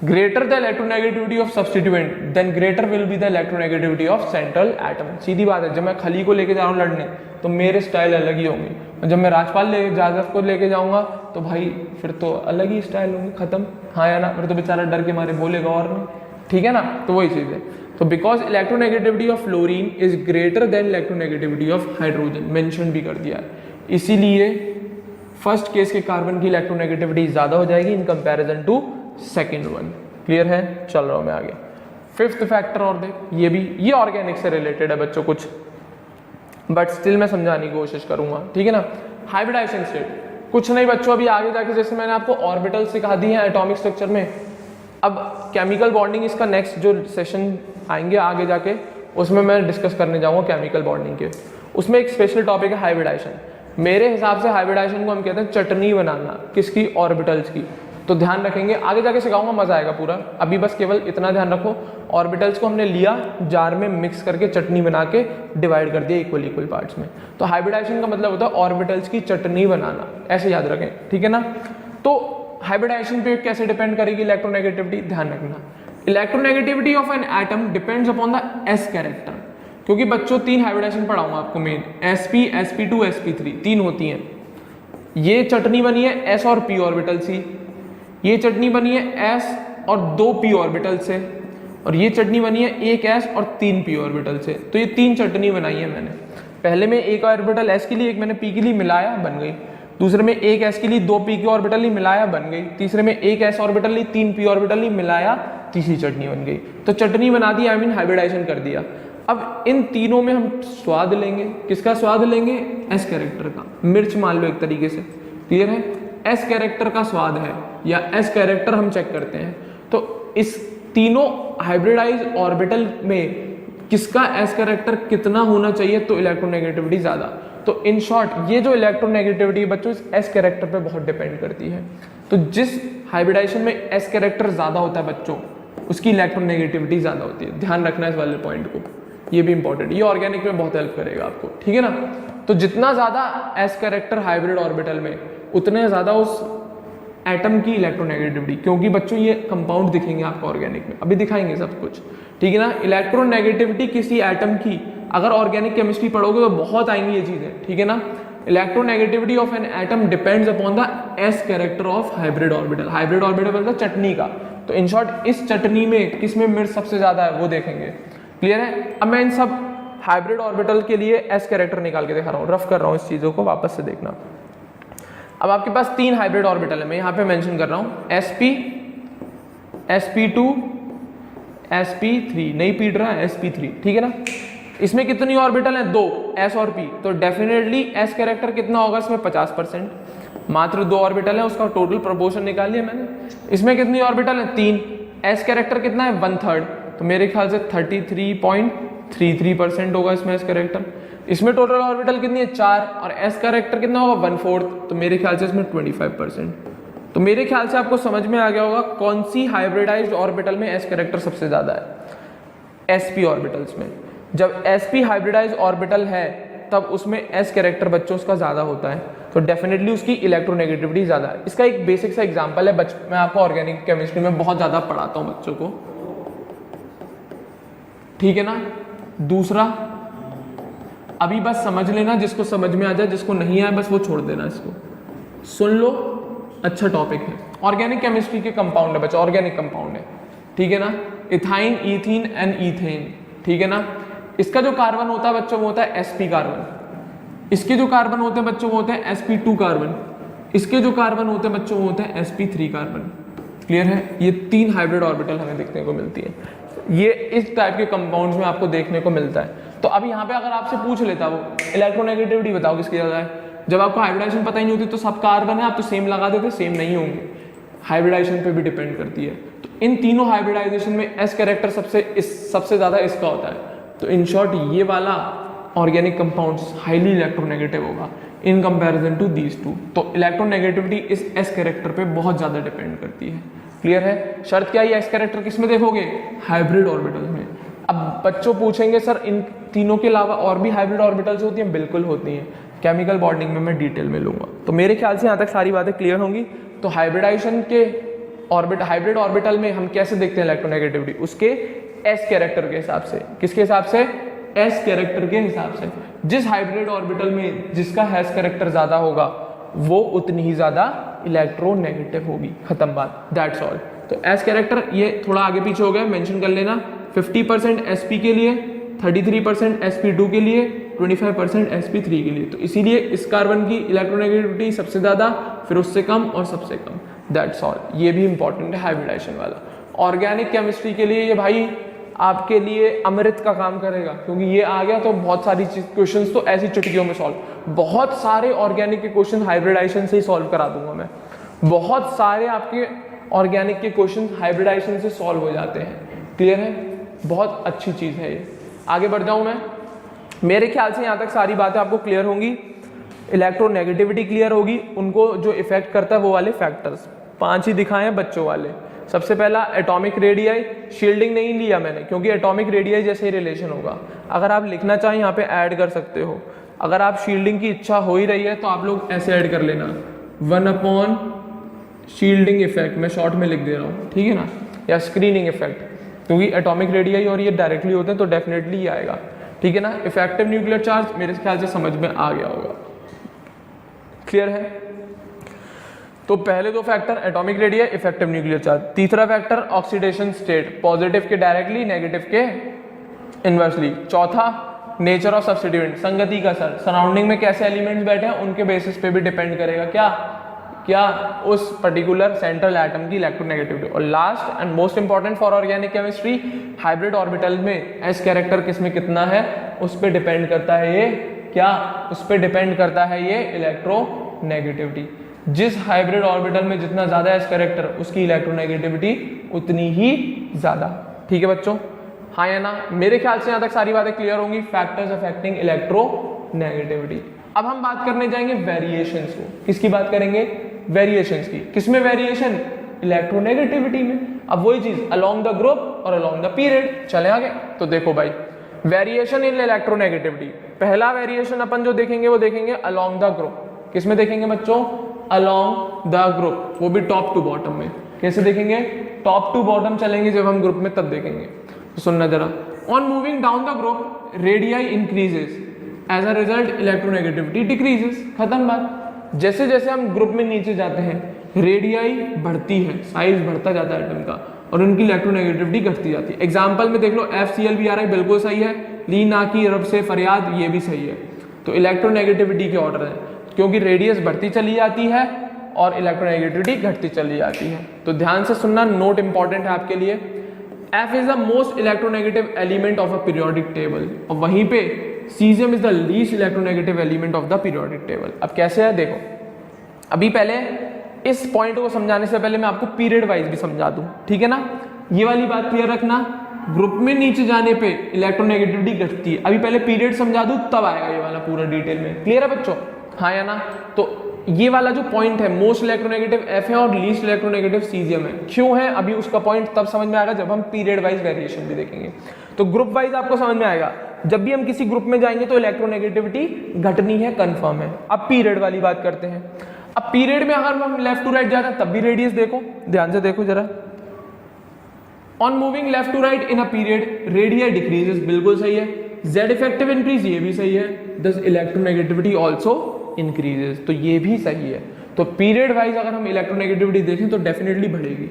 greater the electronegativity of substituent then greater will be the electronegativity of central atom. सीधी बात है, जब मैं खली को लेके जा रहा हूँ लड़ने तो मेरे स्टाइल अलग ही होंगे, जब मैं राजपाल जादव को लेके जाऊंगा तो भाई फिर तो अलग ही स्टाइल होंगे, खत्म। हाँ या ना? फिर तो बेचारा डर के मारे बोलेगा और नहीं, ठीक है ना? तो वही चीज़ है। तो because electronegativity of fluorine is greater than electronegativity of hydrogen, mention भी कर दिया है, इसीलिए फर्स्ट केस के कार्बन की इलेक्ट्रोनेगेटिविटी ज़्यादा हो जाएगी in comparison to second one. Clear है? चल रहा हूँ मैं आगे। फिफ्थ फैक्टर और देख, ये भी ये ऑर्गेनिक से रिलेटेड है बच्चों कुछ, बट स्टिल मैं समझाने की कोशिश करूंगा, ठीक है ना? हाइब्रिडाइजेशन स्टेट कुछ नहीं बच्चों, अभी आगे जाके जैसे मैंने आपको ऑर्बिटल सिखा दी है एटॉमिक स्ट्रक्चर में, अब केमिकल बॉन्डिंग इसका नेक्स्ट जो सेशन आएंगे आगे जाके उसमें मैं डिस्कस करने जाऊंगा केमिकल बॉन्डिंग के। उसमें एक स्पेशल टॉपिक है हाइब्रिडाइजेशन। मेरे हिसाब से हाइब्रिडाइजेशन को हम कहते हैं चटनी बनाना, किसकी? ऑर्बिटल्स की। तो ध्यान रखेंगे, आगे जाके सिखाऊंगा, मजा आएगा पूरा। अभी बस केवल इतना ध्यान रखो, ऑर्बिटल्स को हमने लिया, जार में मिक्स करके चटनी बना के डिवाइड कर दिया इक्वल इक्वल पार्ट्स में। तो हाइब्रिडाइजेशन का मतलब होता है ऑर्बिटल्स की चटनी बनाना, ऐसे याद रखें, ठीक है ना? तो हाइब्रिडाइजेशन पे कैसे डिपेंड करेगी इलेक्ट्रोनेगेटिविटी? ध्यान रखना, electronegativity of an atom depends upon the S character. क्योंकि बच्चों तीन हाइब्रिडाइजेशन पढ़ाऊंगा आपको मेन, sp sp2 sp3 तीन होती हैं। ये चटनी बनी है s और p ऑर्बिटल से, ये चटनी बनी है s और 2 p ऑर्बिटल से, और ये चटनी बनी है एक s और 3 p ऑर्बिटल से। तो ये तीन चटनी बनाई है मैंने। पहले में एक ऑर्बिटल s के लिए, एक मैंने p के लिए मिलाया, बन गई। दूसरे में एक s के लिए 2 p के ऑर्बिटल ही मिलाया, बन गई। तीसरे में एक s ऑर्बिटल ही 3 p ऑर्बिटल ही मिलाया, तीसरी चटनी बन गई। तो चटनी बना दी, आई मीन हाइब्रिडाइजेशन कर दिया। अब इन तीनों में हम स्वाद लेंगे, किसका स्वाद लेंगे? एस कैरेक्टर का। मिर्च मान लो एक तरीके से, क्लियर है? एस कैरेक्टर का स्वाद है, या एस कैरेक्टर हम चेक करते हैं। तो इस तीनों हाइब्रिडाइज ऑर्बिटल में किसका एस कैरेक्टर कितना होना चाहिए? तो इलेक्ट्रोनेगेटिविटी ज्यादा। तो इन शॉर्ट ये जो इलेक्ट्रोनेगेटिविटी बच्चों इस एस कैरेक्टर पे बहुत डिपेंड करती है। तो जिस हाइब्रिडाइजेशन में एस कैरेक्टर ज्यादा होता है बच्चों, उसकी इलेक्ट्रोनेगेटिविटी ज्यादा होती है। ध्यान रखना इस वाले पॉइंट को, ये भी इंपॉर्टेंट, ये ऑर्गेनिक में बहुत हेल्प करेगा आपको, ठीक है ना? तो जितना ज्यादा एस कैरेक्टर हाइब्रिड ऑर्बिटल में, उतने ज्यादा उस एटम की इलेक्ट्रोनेगेटिविटी, क्योंकि बच्चों ये कंपाउंड दिखेंगे आपको ऑर्गेनिक में, अभी दिखाएंगे सब कुछ, ठीक है ना? इलेक्ट्रोनेगेटिविटी किसी एटम की अगर ऑर्गेनिक केमिस्ट्री पढ़ोगे तो बहुत आएंगी ये चीजें, ठीक है ना? Electronegativity of an atom depends upon the S character of hybrid orbital. Hybrid orbital मतलब चटनी का। तो इन शॉर्ट इस चटनी में किसमें मिर्च सबसे ज्यादा है वो देखेंगे। क्लियर है? अब मैं इन सब हाइब्रिड ऑर्बिटल के लिए एस कैरेक्टर निकाल के दिखा रहा हूँ, रफ कर रहा हूँ इस चीजों को, वापस से देखना। अब आपके पास तीन हाइब्रिड ऑर्बिटल है, मैं यहाँ पे मेंशन कर रहा हूँ, sp sp2 sp3, नहीं पीट रहा है, sp3, ठीक है ना? इसमें कितनी ऑर्बिटल है? 2, s और p। तो डेफिनेटली s कैरेक्टर कितना होगा इसमें? 50%। मात्र 2 ऑर्बिटल है, उसका टोटल प्रोपोर्शन निकाल लिया मैंने। इसमें कितनी ऑर्बिटल है? 3। s कैरेक्टर कितना है? 1/3। तो मेरे ख्याल से 33.33% होगा इसमें s कैरेक्टर। इसमें टोटल ऑर्बिटल कितनी है? 4, और s कैरेक्टर कितना होगा? 1/4। तो मेरे ख्याल से इसमें 25%। तो मेरे ख्याल से आपको समझ में आ गया होगा कौन सी हाइब्रिडाइज्ड ऑर्बिटल में s कैरेक्टर सबसे ज्यादा है। sp ऑर्बिटल्स में जब sp हाइब्रिडाइज्ड ऑर्बिटल है तब उसमें s कैरेक्टर बच्चों उसका ज्यादा होता है, तो डेफिनेटली उसकी इलेक्ट्रोनेगेटिविटी ज्यादा है। इसका एक बेसिक सा एग्जांपल है, मैं आपको ऑर्गेनिक केमिस्ट्री में बहुत ज्यादा पढ़ाता हूँ बच्चों को, ठीक है ना? दूसरा अभी बस समझ लेना, जिसको समझ में आ जाए, जिसको नहीं आए बस वो छोड़ देना, इसको सुन लो, अच्छा टॉपिक है। ऑर्गेनिक केमिस्ट्री के कंपाउंड है बच्चा, ऑर्गेनिक कंपाउंड है, ठीक है ना? इथाइन, ईथीन एंड ईथेन, ठीक है ना? इसका जो कार्बन होता है बच्चों वो होता है sp कार्बन। इसके जो कार्बन होते हैं बच्चों वो होते हैं sp2 कार्बन। इसके जो कार्बन होते हैं बच्चों वो होते हैं sp3 कार्बन। क्लियर है? ये तीन हाइब्रिड ऑर्बिटल हमें देखने को मिलती है। ये इस टाइप के कंपाउंड्स में आपको देखने को मिलता है। तो अब यहाँ पे अगर आपसे पूछ लेता वो इलेक्ट्रोनेगेटिविटी बताओ किसकी ज़्यादा है, जब आपको हाइब्रिडाइजेशन पता ही नहीं होती तो सब कार्बन है, आप तो सेम लगा देते, सेम नहीं होंगे, हाइब्रिडाइजेशन पे भी डिपेंड करती है। तो इन तीनों हाइब्रिडाइजेशन में एस कैरेक्टर सबसे ज़्यादा इसका होता है। तो इन शॉर्ट ये वाला ऑर्गेनिक कंपाउंड्स हाईली इलेक्ट्रोनेगेटिव होगा in comparison to these two. तो इलेक्ट्रोनेगेटिविटी इस एस कैरेक्टर पे बहुत ज़्यादा डिपेंड करती है। क्लियर है? शर्त क्या है, एस कैरेक्टर किस में देखोगे, हाइब्रिड ऑर्बिटल्स में। अब बच्चों पूछेंगे सर इन तीनों के अलावा और भी हाइब्रिड ऑर्बिटल्स होती हैं? बिल्कुल होती हैं, केमिकल बॉन्डिंग में मैं डिटेल में लूंगा। तो मेरे ख्याल से यहाँ तक सारी बातें क्लियर होंगी। तो हाइब्रिडाइजेशन के हाइब्रिड ऑर्बिटल में हम कैसे देखते हैं इलेक्ट्रोनेगेटिविटी, उसके एस कैरेक्टर के हिसाब से। किसके हिसाब से? एस कैरेक्टर के हिसाब से। जिस हाइब्रिड ऑर्बिटल में जिसका एस कैरेक्टर ज्यादा होगा वो उतनी ही ज्यादा इलेक्ट्रोनेगेटिव होगी, खत्म बात, दैट्स ऑल। तो एस कैरेक्टर ये थोड़ा आगे पीछे हो गया, मेंशन कर लेना। 50% sp के लिए, 33% sp2 के लिए, 25% sp3 के लिए। तो इसीलिए इस कार्बन की इलेक्ट्रोनेगेटिविटी सबसे ज्यादा, फिर उससे कम और सबसे कम, दैट्स ऑल। ये भी इंपॉर्टेंट है हाइब्रिडाइजेशन वाला। ऑर्गेनिक केमिस्ट्री के लिए ये भाई आपके लिए अमृत का काम करेगा, क्योंकि ये आ गया तो बहुत सारी क्वेश्चंस तो ऐसी चुटकियों में सॉल्व। बहुत सारे ऑर्गेनिक के क्वेश्चन हाइब्रिडाइजेशन से ही सॉल्व करा दूंगा मैं। बहुत सारे आपके ऑर्गेनिक के क्वेश्चन हाइब्रिडाइजेशन से सॉल्व हो जाते हैं। क्लियर है? बहुत अच्छी चीज़ है ये। आगे बढ़ जाऊँ मैं, मेरे ख्याल से यहाँ तक सारी बातें आपको क्लियर होंगी। इलेक्ट्रोनेगेटिविटी क्लियर होगी, उनको जो इफेक्ट करता है वो वाले फैक्टर्स 5 ही दिखाए हैं बच्चों वाले। सबसे पहला एटॉमिक रेडियाई, शील्डिंग नहीं लिया मैंने क्योंकि एटॉमिक रेडियाई जैसे ही रिलेशन होगा। अगर आप लिखना चाहें यहाँ पे ऐड कर सकते हो। अगर आप शील्डिंग की इच्छा हो ही रही है तो आप लोग ऐसे ऐड कर लेना 1/, शील्डिंग इफेक्ट, मैं शॉर्ट में लिख दे रहा हूँ, ठीक है ना, या स्क्रीनिंग इफेक्ट, क्योंकि एटॉमिक रेडियाई और ये डायरेक्टली होते हैं तो डेफिनेटली ये आएगा, ठीक है ना। इफेक्टिव न्यूक्लियर चार्ज मेरे ख्याल से समझ में आ गया होगा। क्लियर है? तो पहले दो factor atomic radii, effective nuclear charge. तीसरा फैक्टर ऑक्सीडेशन स्टेट, पॉजिटिव के डायरेक्टली, नेगेटिव के इनवर्सली। चौथा नेचर ऑफ सब्स्टिट्यूएंट, संगति का सर, सराउंडिंग में कैसे एलिमेंट्स बैठे हैं उनके बेसिस पे भी डिपेंड करेगा क्या उस पर्टिकुलर सेंट्रल एटम की इलेक्ट्रोनेगेटिविटी। और last and most important for organic chemistry, hybrid orbital में एस कैरेक्टर किस में कितना है उस पर डिपेंड करता है ये इलेक्ट्रोनेगेटिविटी। जिस हाइब्रिड ऑर्बिटल में जितना ज्यादा एस कैरेक्टर उसकी इलेक्ट्रोनेगेटिविटी उतनी ही ज्यादा। ठीक है बच्चों, हाँ या ना? मेरे ख्याल से यहाँ तक सारी बातें क्लियर होंगी, फैक्टर्स अफेक्टिंग इलेक्ट्रोनेगेटिविटी। अब हम बात करने जाएंगे वेरिएशंस को। किसकी बात करेंगे? वेरिएशंस की। किसमें वेरिएशन? इलेक्ट्रोनेगेटिविटी में। अब वही चीज अलोंग द ग्रुप और अलोंग द पीरियड। चले आगे, तो देखो भाई वेरिएशन इन इलेक्ट्रोनेगेटिविटी। पहला वेरिएशन अपन जो देखेंगे वो देखेंगे अलोंग द ग्रुप। किसमें देखेंगे बच्चों? अलोंग द ग्रुप, वो भी टॉप टू बॉटम में। कैसे देखेंगे? टॉप टू बॉटम चलेंगे जब हम ग्रुप में तब देखेंगे। तो सुनना जरा, on moving down the group radii increases, as a result electronegativity decreases. खत्म बात। जैसे जैसे हम ग्रुप में नीचे जाते हैं रेडियाई बढ़ती है, साइज बढ़ता जाता है एटम का और उनकी इलेक्ट्रोनेगेटिविटी घटती जाती है। एग्जांपल में देख लो FCl भी आ रहा है, बिल्कुल सही है। ली ना की रब से फरियाद, ये भी सही है। तो इलेक्ट्रोनेगेटिविटी के ऑर्डर है, क्योंकि रेडियस बढ़ती चली जाती है और इलेक्ट्रोनेगेटिविटी घटती चली जाती है। तो ध्यान से सुनना, नोट इंपॉर्टेंट है आपके लिए। F is the most electronegative element of a periodic table, और वहीं पे caesium is the least electronegative element of the periodic table. अब कैसे है देखो, अभी पहले इस पॉइंट को समझाने से पहले मैं आपको पीरियड वाइज भी समझा दूं, ठीक है ना। ये वाली बात क्लियर रखना, ग्रुप में नीचे जाने पे इलेक्ट्रोनेगेटिविटी घटती है। अभी पहले पीरियड समझा दूं तब आएगा ये वाला पूरा डिटेल में। क्लियर है बच्चों? हाँ या ना? तो ये वाला जो पॉइंट है, मोस्ट इलेक्ट्रोनेगेटिव F है और लीस्ट इलेक्ट्रोनेगेटिव सीजियम है। क्यों है अभी उसका पॉइंट तब समझ में आएगा जब हम पीरियड वाइज वेरिएशन भी देखेंगे। तो ग्रुप वाइज आपको समझ में आएगा, जब भी हम किसी ग्रुप में जाएंगे तो इलेक्ट्रोनेगेटिविटी घटनी है, कंफर्म है। अब पीरियड वाली बात करते हैं। अब पीरियड में अगर हम लेफ्ट टू राइट जाते हैं तब भी रेडियस देखो, ध्यान से देखो जरा। On moving left to right in a period radius decreases, बिल्कुल सही है। Z इफेक्टिव इंक्रीज, ये भी सही है। दस इलेक्ट्रोनेगेटिविटी ऑल्सो इंक्रीजेस, तो ये भी सही है। तो पीरियड वाइज अगर हम इलेक्ट्रोनेगेटिविटी देखें तो डेफिनेटली बढ़ेगी,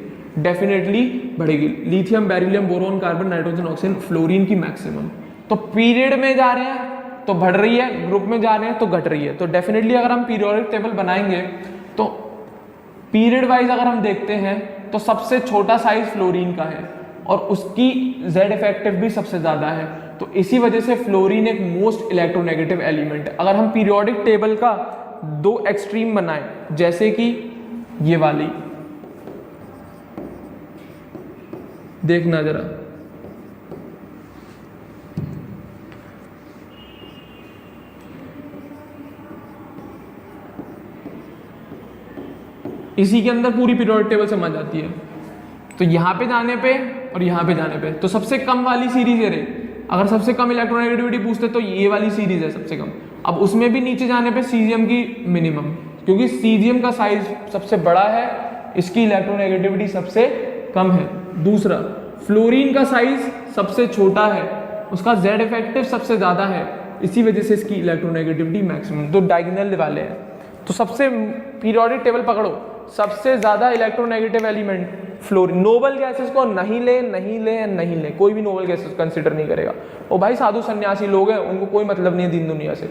lithium, beryllium, boron, carbon, nitrogen, oxygen, fluorine की मैक्सिमम। तो पीरियड में जा रहे हैं तो बढ़ रही है, ग्रुप में जा रहे हैं तो घट रही है। तो डेफिनेटली अगर हम पीरियोडिक टेबल बनाएंगे तो पीरियड वाइज अगर हम देखते हैं तो सबसे छोटा साइज फ्लोरीन का है और उसकी जेड इफेक्टिव भी सबसे ज़्यादा है। तो इसी वजह से फ्लोरीन एक मोस्ट इलेक्ट्रोनेगेटिव एलिमेंट है। अगर हम पीरियोडिक टेबल का दो एक्सट्रीम बनाएं, जैसे कि ये वाली, देखना जरा, इसी के अंदर पूरी पीरियोडिक टेबल समझ आती है। तो यहां पे जाने पे और यहां पे जाने पे तो सबसे कम वाली सीरीज है रे, अगर सबसे कम इलेक्ट्रोनेगेटिविटी पूछते तो ये वाली सीरीज है सबसे कम। अब उसमें भी नीचे जाने पे सीजियम की मिनिमम, क्योंकि सीजियम का साइज सबसे बड़ा है, इसकी इलेक्ट्रोनेगेटिविटी सबसे कम है। दूसरा, फ्लोरीन का साइज सबसे छोटा है, उसका जेड इफेक्टिव सबसे ज्यादा है, इसी वजह से इसकी इलेक्ट्रोनेगेटिविटी मैक्सिमम। दो डायगोनल वाले हैं। तो सबसे पीरियोडिक टेबल पकड़ो, सबसे ज्यादा electronegative element fluorine. Noble gases को नहीं ले, कोई भी नोबल गैसेस कंसिडर नहीं करेगा। ओ भाई साधु सन्यासी लोग हैं, उनको कोई मतलब नहीं है दीन दुनिया से।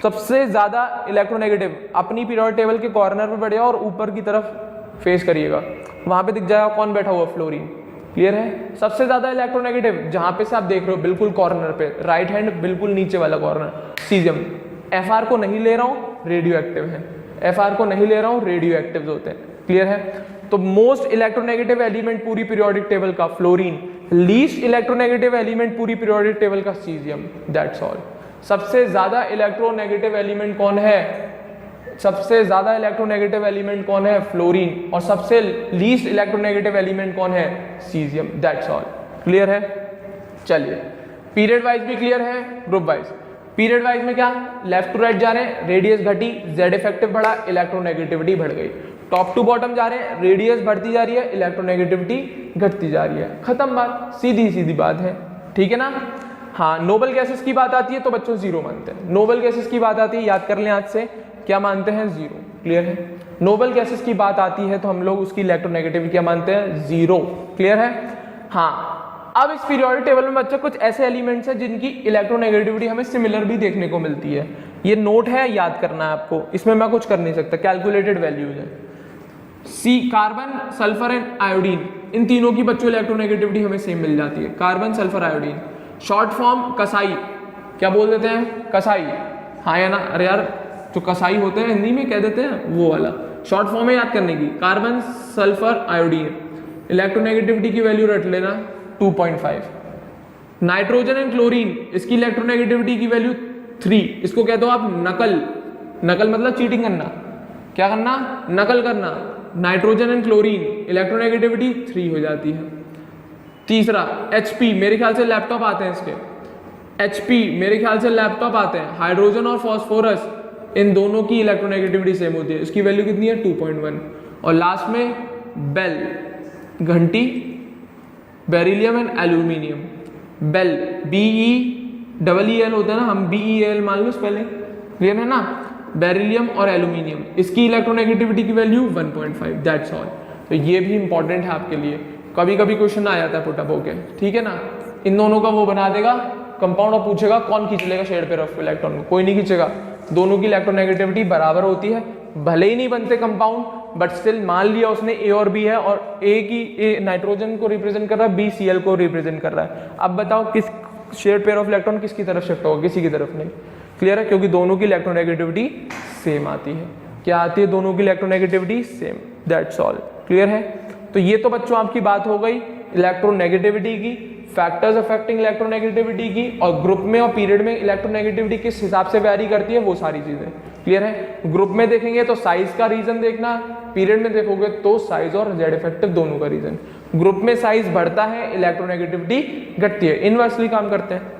सबसे ज्यादा इलेक्ट्रोनेगेटिव अपनी पीरियोडिक टेबल के कॉर्नर पे बढ़िया और ऊपर की तरफ फेस करिएगा, वहां पे दिख जाएगा कौन बैठा हुआ, फ्लोरीन। क्लियर है? सबसे ज्यादा इलेक्ट्रोनेगेटिव जहां पे से आप देख रहे हो बिल्कुल कॉर्नर पे, राइट हैंड बिल्कुल नीचे वाला कॉर्नर, सीजियम। एफआर को नहीं ले रहा हूं, रेडियो एक्टिव है। एफआर को नहीं ले रहा हूं, रेडियो एक्टिव होते हैं। क्लियर है? तो मोस्ट इलेक्ट्रोनेगेटिव एलिमेंट पूरी पीरियोडिक टेबल का फ्लोरीन, लीस्ट इलेक्ट्रोनेगेटिव एलिमेंट पूरी पीरियोडिक टेबल का सीजियम। That's all. सबसे ज्यादा इलेक्ट्रोनेगेटिव एलिमेंट कौन है? सबसे ज्यादा इलेक्ट्रोनेगेटिव एलिमेंट कौन है? फ्लोरीन। और सबसे लीस्ट इलेक्ट्रोनेगेटिव एलिमेंट कौन है? सीजियम। That's all. क्लियर है? चलिए, पीरियड वाइज भी क्लियर है, ग्रुप वाइज। पीरियड वाइज में क्या, लेफ्ट टू राइट जा रहे हैं, रेडियस घटी, जेड इफेक्टिव बढ़ा, इलेक्ट्रोनेगेटिविटी बढ़ गई। टॉप टू बॉटम जा रहे हैं, रेडियस बढ़ती जा रही है, इलेक्ट्रोनेगेटिविटी घटती जा रही है। खत्म बात, सीधी सीधी बात है। ठीक है ना? हाँ, नोबल गैसेस की बात आती है तो बच्चों जीरो मानते हैं। नोबल गैसेस की बात आती है, याद कर लें आज से, क्या मानते हैं? जीरो। क्लियर है? नोबल गैसेस की बात आती है तो हम लोग उसकी इलेक्ट्रोनेगेटिविटी क्या मानते हैं? जीरो। क्लियर है? हाँ, अब इस पीरियोडिक टेबल में बच्चों कुछ ऐसे एलिमेंट्स हैं जिनकी इलेक्ट्रोनेगेटिविटी हमें सिमिलर भी देखने को मिलती है। ये नोट है, याद करना है आपको, इसमें मैं कुछ कर नहीं सकता, कैलकुलेटेड वैल्यूज है। सी, कार्बन, सल्फर एंड आयोडीन, इन तीनों की बच्चों इलेक्ट्रोनेगेटिविटी हमें सेम मिल जाती है, carbon, sulphur, iodine. Short form कसाई, क्या बोल देते हैं? कसाई। हाँ या ना? अरे यार, जो कसाई होते हैं हिंदी में कह देते हैं वो वाला। शॉर्ट फॉर्म है याद करने की, कार्बन, सल्फर, आयोडीन। इलेक्ट्रोनेगेटिविटी की वैल्यू रट लेना 2.5। नाइट्रोजन एंड क्लोरीन, इसकी इलेक्ट्रोनेगेटिविटी की वैल्यू 3। इसको कह दो आप नकल। नकल मतलब चीटिंग करना। क्या करना? नकल करना। नाइट्रोजन एंड क्लोरीन, इलेक्ट्रोनेगेटिविटी 3 हो जाती है। तीसरा, HP, मेरे ख्याल से लैपटॉप आते हैं इसके। HP मेरे ख्याल से लैपटॉप आते हैं। हाइड्रोजन और फॉस्फोरस, इन दोनों की इलेक्ट्रोनेगेटिविटी सेम होती है, इसकी वैल्यू कितनी है? 2.1। और लास्ट में बेल, घंटी, beryllium and aluminium. Bell, BEEL होता है ना, हम BEL मान लो पहले। क्लियर है ना? बेरिलियम और एल्यूमिनियम, इसकी इलेक्ट्रोनेगेटिविटी की वैल्यू 1.5। That's all. तो ये भी इंपॉर्टेंट है आपके लिए, कभी कभी क्वेश्चन आ जाता है पुट अप होके। ठीक है ना? इन दोनों का वो बना देगा कंपाउंड और पूछेगा कौन खींच लेगा शेड पेयर ऑफ इलेक्ट्रॉन को? कोई नहीं खींचेगा। दोनों की इलेक्ट्रोनेगेटिविटी बराबर होती है, भले ही नहीं बनते कंपाउंड, बट स्टिल मान लिया उसने A और B है, और A नाइट्रोजन को रिप्रेजेंट कर रहा है, B Cl को रिप्रेजेंट कर रहा है। अब बताओ किस शेड पेयर ऑफ इलेक्ट्रॉन किसकी तरफ शिफ्ट होगा? किसी की तरफ नहीं। क्लियर है? क्योंकि दोनों की इलेक्ट्रोनेगेटिविटी सेम आती है। क्या आती है? दोनों की electronegativity same. That's all. Clear है? तो ये तो बच्चों आपकी बात हो गई इलेक्ट्रोनेगेटिविटी की, फैक्टर्स अफेक्टिंग इलेक्ट्रोनेगेटिविटी की, और ग्रुप में और पीरियड में इलेक्ट्रोनेगेटिविटी किस हिसाब से वैरी करती है, वो सारी चीजें। क्लियर है? ग्रुप में देखेंगे तो साइज का रीजन देखना, पीरियड में देखोगे तो साइज और जेड इफेक्टिव दोनों का रीजन। ग्रुप में साइज बढ़ता है, इलेक्ट्रोनेगेटिविटी घटती है, इनवर्सली काम करते हैं।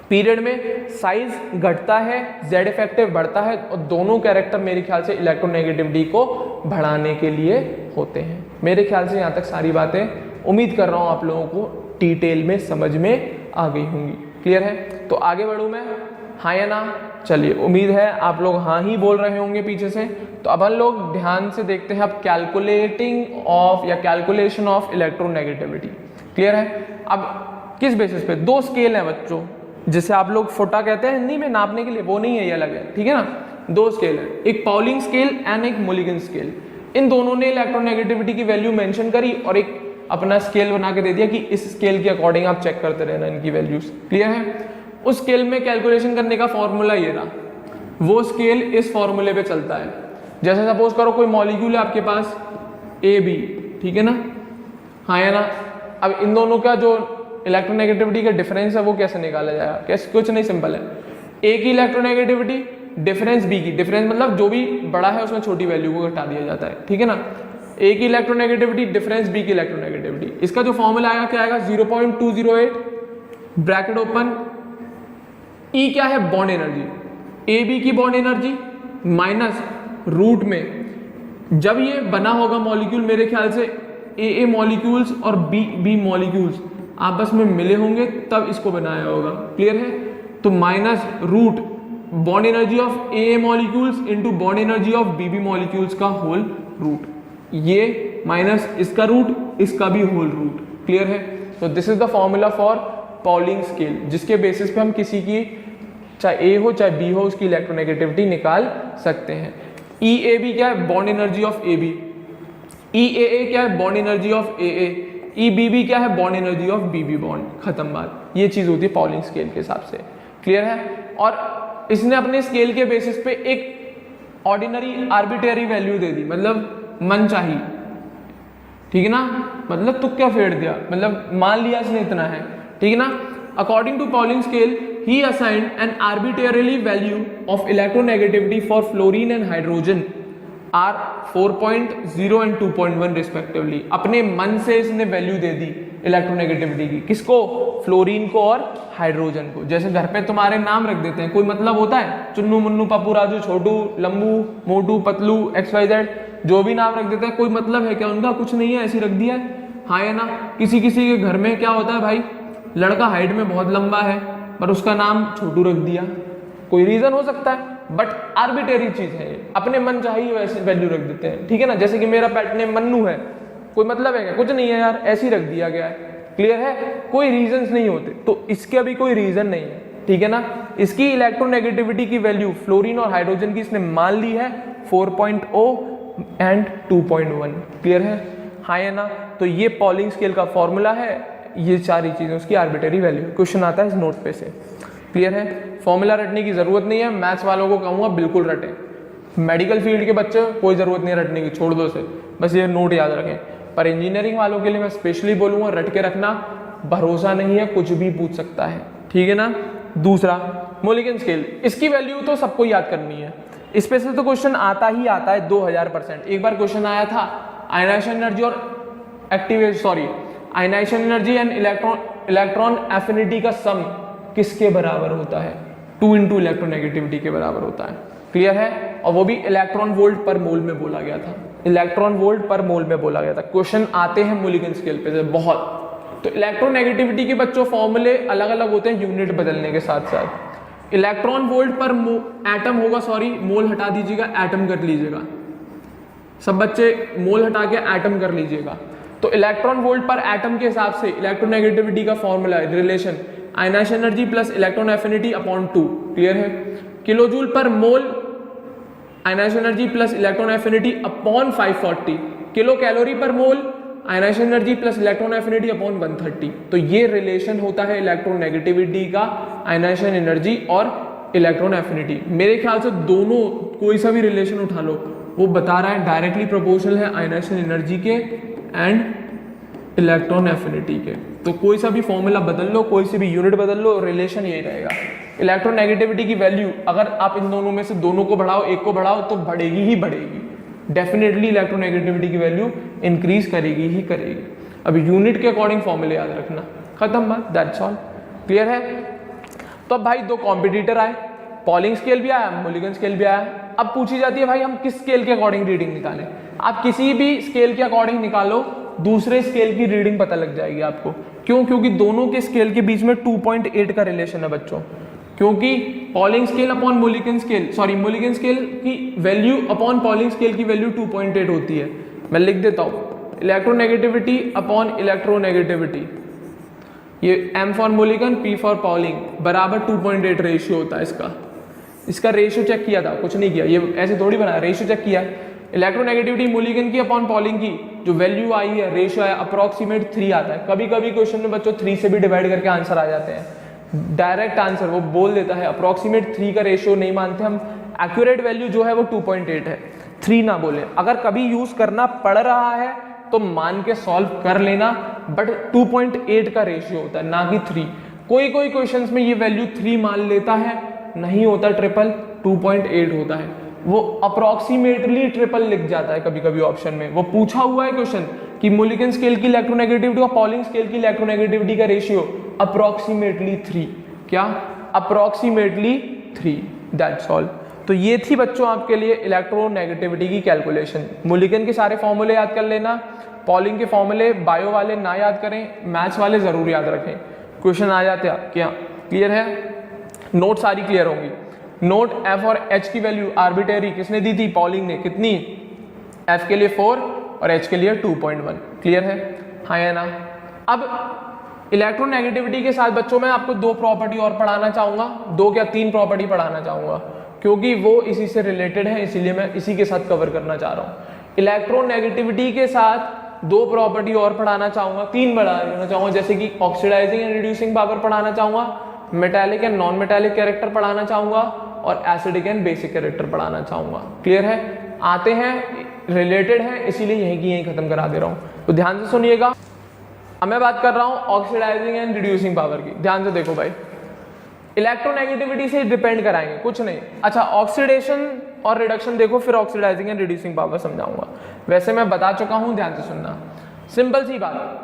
पीरियड में साइज घटता है, जेड इफेक्टिव बढ़ता है, और दोनों कैरेक्टर मेरे ख्याल से इलेक्ट्रोनेगेटिविटी को बढ़ाने के लिए होते हैं। मेरे ख्याल से यहाँ तक सारी बातें उम्मीद कर रहा हूँ आप लोगों को डिटेल में समझ में आ गई होंगी। क्लियर है? तो आगे बढ़ूँ मैं, हाँ या ना? चलिए, उम्मीद है आप लोग हाँ ही बोल रहे होंगे पीछे से। तो अब हम लोग ध्यान से देखते हैं अब कैलकुलेटिंग ऑफ या कैलकुलेशन ऑफ इलेक्ट्रोनेगेटिविटी। क्लियर है? अब किस बेसिस पे? दो स्केल है बच्चों, जिसे आप लोग फुटा कहते हैं हिंदी में नापने के लिए, वो नहीं है, ये अलग है। ठीक है ना? दो स्केल है, एक पाउलिंग स्केल एंड एक मुलिगन स्केल। इन दोनों ने इलेक्ट्रोनेगेटिविटी की वैल्यू मेंशन करी और एक अपना स्केल बना के दे दिया कि इस स्केल के अकॉर्डिंग आप चेक करते रहना इनकी वैल्यूज। क्लियर है? उस स्केल में कैलकुलेशन करने का फॉर्मूला ये रहा, वो स्केल इस फॉर्मूले पे चलता है। जैसे सपोज करो कोई मॉलिक्यूल है आपके पास AB, ठीक है ना, हाँ या ना। अब इन दोनों का जो इलेक्ट्रोनेगेटिविटी का डिफरेंस है वो कैसे निकाला जाएगा? कैसे? कुछ नहीं, सिंपल है। A की इलेक्ट्रोनेगेटिविटी डिफरेंस B की, डिफरेंस मतलब जो भी बड़ा है उसमें छोटी वैल्यू को घटा दिया जाता है, ठीक है ना। A की इलेक्ट्रोनेगेटिविटी डिफरेंस B की इलेक्ट्रोनेगेटिविटी, इसका जो फॉर्मूला आएगा क्या आएगा? 0.208 ब्रैकेट ओपन, E क्या है? बॉन्ड एनर्जी, AB की बॉन्ड एनर्जी माइनस रूट में जब ये बना होगा मॉलिक्यूल, मेरे ख्याल से AA मॉलिक्यूल्स और B मॉलिक्यूल्स आपस में मिले होंगे तब इसको बनाया होगा। क्लियर है? तो minus root bond energy of AA molecules into bond energy of BB molecules का होल रूट, ये माइनस इसका रूट, इसका भी होल रूट। क्लियर है? तो this is the formula for Pauling scale, जिसके बेसिस पे हम किसी की चाहे A हो चाहे B हो उसकी इलेक्ट्रोनेगेटिविटी निकाल सकते हैं। EAB क्या है? Bond energy of AB। EAA क्या है? Bond energy of AA। EBB क्या है? Bond energy of BB bond. खत्म बात। ये चीज होती है पॉलिंग स्केल के हिसाब से। क्लियर है? और इसने अपने स्केल के बेसिस पे एक ऑर्डिनरी आर्बिट्रेरी वैल्यू दे दी, मतलब मनचाही, ठीक है ना, मतलब तुक्का फेर दिया, मतलब मान लिया इसने इतना है, ठीक है ना। According to Pauling scale he assigned an arbitrarily value of electronegativity for fluorine and hydrogen are 4.0 and 2.1 respectively। अपने मन से इसने वैल्यू दे दी इलेक्ट्रोनेगेटिविटी की, किसको? फ्लोरीन को और हाइड्रोजन को। जैसे घर पे तुम्हारे नाम रख देते हैं, कोई मतलब होता है? चुन्नू मुन्नू पप्पू राजू छोटू लंबू मोटू पतलू XYZ, जो भी नाम रख देते हैं, कोई मतलब है क्या उनका? कुछ नहीं है, ऐसे रख दिया है, हाँ या ना। किसी किसी के घर में क्या होता है भाई, लड़का हाइट में बहुत लंबा है पर उसका नाम छोटू रख दिया, कोई रीजन हो सकता है, बट आर्बिट्रेरी चीज है, अपने मन चाहिए वैसे वैल्यू रख देते हैं, ठीक है ना। जैसे कि मेरा पेट नेम मन्नू है, कोई मतलब है क्या? कुछ नहीं है यार, ऐसे ही रख दिया गया है। क्लियर है? कोई रीजंस नहीं होते, तो इसके अभी कोई रीजन नहीं है, ठीक है ना। इसकी इलेक्ट्रोनेगेटिविटी की वैल्यू फ्लोरीन और हाइड्रोजन की इसने मान ली है 4.0 एंड 2.1। क्लियर है? हाँ या ना। तो ये पॉलिंग स्केल का फॉर्मूला है, ये सारी चीजें उसकी आर्बिट्रेरी वैल्यू। क्वेश्चन आता है इस नोट पे से। क्लियर है? फॉर्मूला रटने की जरूरत नहीं है, मैथ्स वालों को कहूंगा बिल्कुल रटें। मेडिकल फील्ड के बच्चे कोई जरूरत नहीं है रटने की, छोड़ दो से, बस ये नोट याद रखें। पर इंजीनियरिंग वालों के लिए मैं स्पेशली बोलूंगा रट के रखना, भरोसा नहीं है, कुछ भी पूछ सकता है, ठीक है ना। दूसरा मोलिगन स्केल, इसकी वैल्यू तो सबको याद करनी है, इस पे से तो क्वेश्चन आता ही आता है 2000%। एक बार क्वेश्चन आया था आयनाइजेशन एनर्जी और ionization energy and electron affinity का सम किसके बराबर होता है? 2 इंटू इलेक्ट्रोनेगेटिविटी के बराबर होता है। क्लियर है? और वो भी इलेक्ट्रॉन वोल्ट पर मोल में बोला गया था, इलेक्ट्रॉन वोल्ट पर मोल में बोला गया था। क्वेश्चन आते हैं मोलिगन स्केल पे से बहुत। तो इलेक्ट्रोनेगेटिविटी के बच्चों फॉर्मूले अलग अलग होते हैं यूनिट बदलने के साथ साथ। इलेक्ट्रॉन वोल्ट पर एटम होगा, मोल हटा दीजिएगा, एटम कर लीजिएगा, सब बच्चे मोल हटा के एटम कर लीजिएगा। तो इलेक्ट्रॉन वोल्ट पर एटम के हिसाब से इलेक्ट्रोनेगेटिविटी का formula relation ionisation energy plus electron affinity upon 2। Clear है? Kilojoule per mole ionisation energy plus electron affinity upon 540, kilo calorie per mole ionisation energy plus electron affinity upon 130। तो ये रिलेशन होता है इलेक्ट्रोनेगेटिविटी का, आयनाइजेशन एनर्जी और इलेक्ट्रॉन एफिनिटी। मेरे ख्याल से दोनों कोई सा भी रिलेशन उठा लो, वो बता रहा है डायरेक्टली प्रोपोर्शनल है आयनाइजेशन एनर्जी के एंड इलेक्ट्रॉन एफिनिटी के। तो कोई सा भी फॉर्मूला बदल लो, कोई सी भी यूनिट बदल लो, रिलेशन यही रहेगा। इलेक्ट्रोनेगेटिविटी की वैल्यू अगर आप इन दोनों में से दोनों को बढ़ाओ, एक को बढ़ाओ, तो बढ़ेगी ही बढ़ेगी, डेफिनेटली इलेक्ट्रोनेगेटिविटी की वैल्यू इंक्रीज करेगी ही करेगी। अब यूनिट के अकॉर्डिंग फॉर्मूले याद रखना, खत्म बात, दैट्स ऑल। क्लियर है? तो अब भाई दो कॉम्पिटिटर आए, पॉलिंग स्केल भी आया, मोलिगन स्केल भी आया। अब पूछी जाती है भाई हम किस स्केल के अकॉर्डिंग रीडिंग निकालें? आप किसी भी स्केल के अकॉर्डिंग निकालो, दूसरे स्केल की रीडिंग पता लग जाएगी आपको। क्यों? क्योंकि दोनों के स्केल के बीच में 2.8 का रिलेशन है बच्चों। क्योंकि Pauling scale upon Mulliken scale, Mulliken scale की वैल्यू अपॉन पॉलिंग स्केल की वैल्यू 2.8 होती है। मैं लिख देता हूं, इलेक्ट्रोनेगेटिविटी अपॉन इलेक्ट्रोनेगेटिविटी, ये M for Mulliken P for Pauling बराबर 2.8 रेशियो होता है इसका। इसका रेशियो चेक किया था, कुछ नहीं किया, ये ऐसे थोड़ी बनाया, रेशियो चेक किया। इलेक्ट्रोनेगेटिविटी मोलिगन की अपॉन पॉलिंग की जो वैल्यू आई है, रेशियो है, अप्रोक्सीमेट 3 आता है। कभी कभी क्वेश्चन में बच्चों 3 से भी डिवाइड करके आंसर आ जाते हैं, डायरेक्ट आंसर वो बोल देता है अप्रोक्सीमेट 3 का रेशियो नहीं मानते हम, एक्यूरेट वैल्यू जो है वो 2.8 है, 3 ना बोले। अगर कभी यूज करना पड़ रहा है तो मान के सॉल्व कर लेना, बट 2.8 का रेशियो होता है ना कि 3। कोई कोई क्वेश्चंस में ये वैल्यू 3 मान लेता है, नहीं होता ट्रिपल, 2.8 होता है, वो अप्रोक्सीमेटली ट्रिपल लिख जाता है कभी कभी ऑप्शन में। वो पूछा हुआ है क्वेश्चन कि मोलिगन स्केल की इलेक्ट्रोनेगेटिविटी और पॉलिंग स्केल की इलेक्ट्रोनेगेटिविटी का रेशियो अप्रोक्सीमेटली 3, क्या अप्रोक्सीमेटली 3, दैट्स ऑल। तो ये थी बच्चों आपके लिए इलेक्ट्रोनेगेटिविटी की कैलकुलेशन। मोलिगन के सारे फॉर्मूले याद कर लेना, पॉलिंग के फॉर्मूले बायो वाले ना याद करें, मैथ्स वाले जरूर याद रखें, क्वेश्चन आ जाते हैं क्या, क्लियर है। नोट सारी क्लियर होंगी। नोट एफ और एच की वैल्यू आर्बिट्रेरी किसने दी थी, पॉलिंग ने, कितनी, एफ के लिए 4 और एच के लिए 2.1, क्लियर है, हाँ या ना। अब इलेक्ट्रोनेगेटिविटी के साथ बच्चों मैं आपको 2 प्रॉपर्टी और पढ़ाना चाहूंगा, 2 क्या 3 प्रॉपर्टी पढ़ाना चाहूंगा, क्योंकि वो इसी से रिलेटेड है, इसीलिए मैं इसी के साथ कवर करना चाह रहा हूँ। इलेक्ट्रोनेगेटिविटी के साथ 2 प्रॉपर्टी और पढ़ाना चाहूंगा, 3 पढ़ाना चाहूंगा, जैसे कि ऑक्सीडाइजिंग एंड रिड्यूसिंग पावर पढ़ाना चाहूंगा, metallic and non metallic character पढ़ाना चाहूंगा और एसिडिक एंड बेसिक कैरेक्टर पढ़ाना चाहूंगा, क्लियर है। आते हैं, रिलेटेड है, इसीलिए यहीं की यहीं खत्म करा दे रहा हूं, तो ध्यान से सुनिएगा। अब मैं बात कर रहा हूं ऑक्सीडाइजिंग एंड रिड्यूसिंग पावर की, ध्यान से देखो भाई। इलेक्ट्रोनेगेटिविटी से डिपेंड कराएंगे, कुछ नहीं। अच्छा, ऑक्सीडेशन और रिडक्शन देखो, फिर ऑक्सीडाइजिंग एंड रिड्यूसिंग पावर समझाऊंगा। वैसे मैं बता चुका हूं, ध्यान से सुनना, सिंपल सी बात।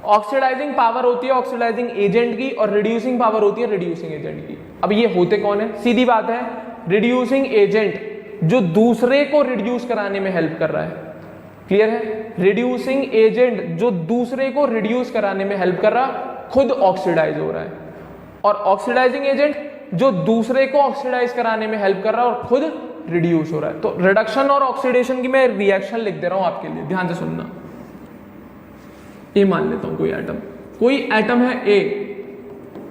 ऑक्सीडाइजिंग पावर होती है ऑक्सीडाइजिंग एजेंट की और रिड्यूसिंग पावर होती है रिड्यूसिंग एजेंट की। अब ये होते कौन है, सीधी बात है, रिड्यूसिंग एजेंट जो दूसरे को रिड्यूस कराने में हेल्प कर रहा है, क्लियर है। रिड्यूसिंग एजेंट जो दूसरे को रिड्यूस कराने में हेल्प कर रहा, खुद ऑक्सीडाइज हो रहा है, और ऑक्सीडाइजिंग एजेंट जो दूसरे को ऑक्सीडाइज कराने में हेल्प कर रहा है और खुद रिड्यूस हो रहा है। तो रिडक्शन और ऑक्सीडेशन की मैं रिएक्शन लिख दे रहा हूं आपके लिए, ध्यान से सुनना। ए मान लेता हूं, कोई एटम है ए,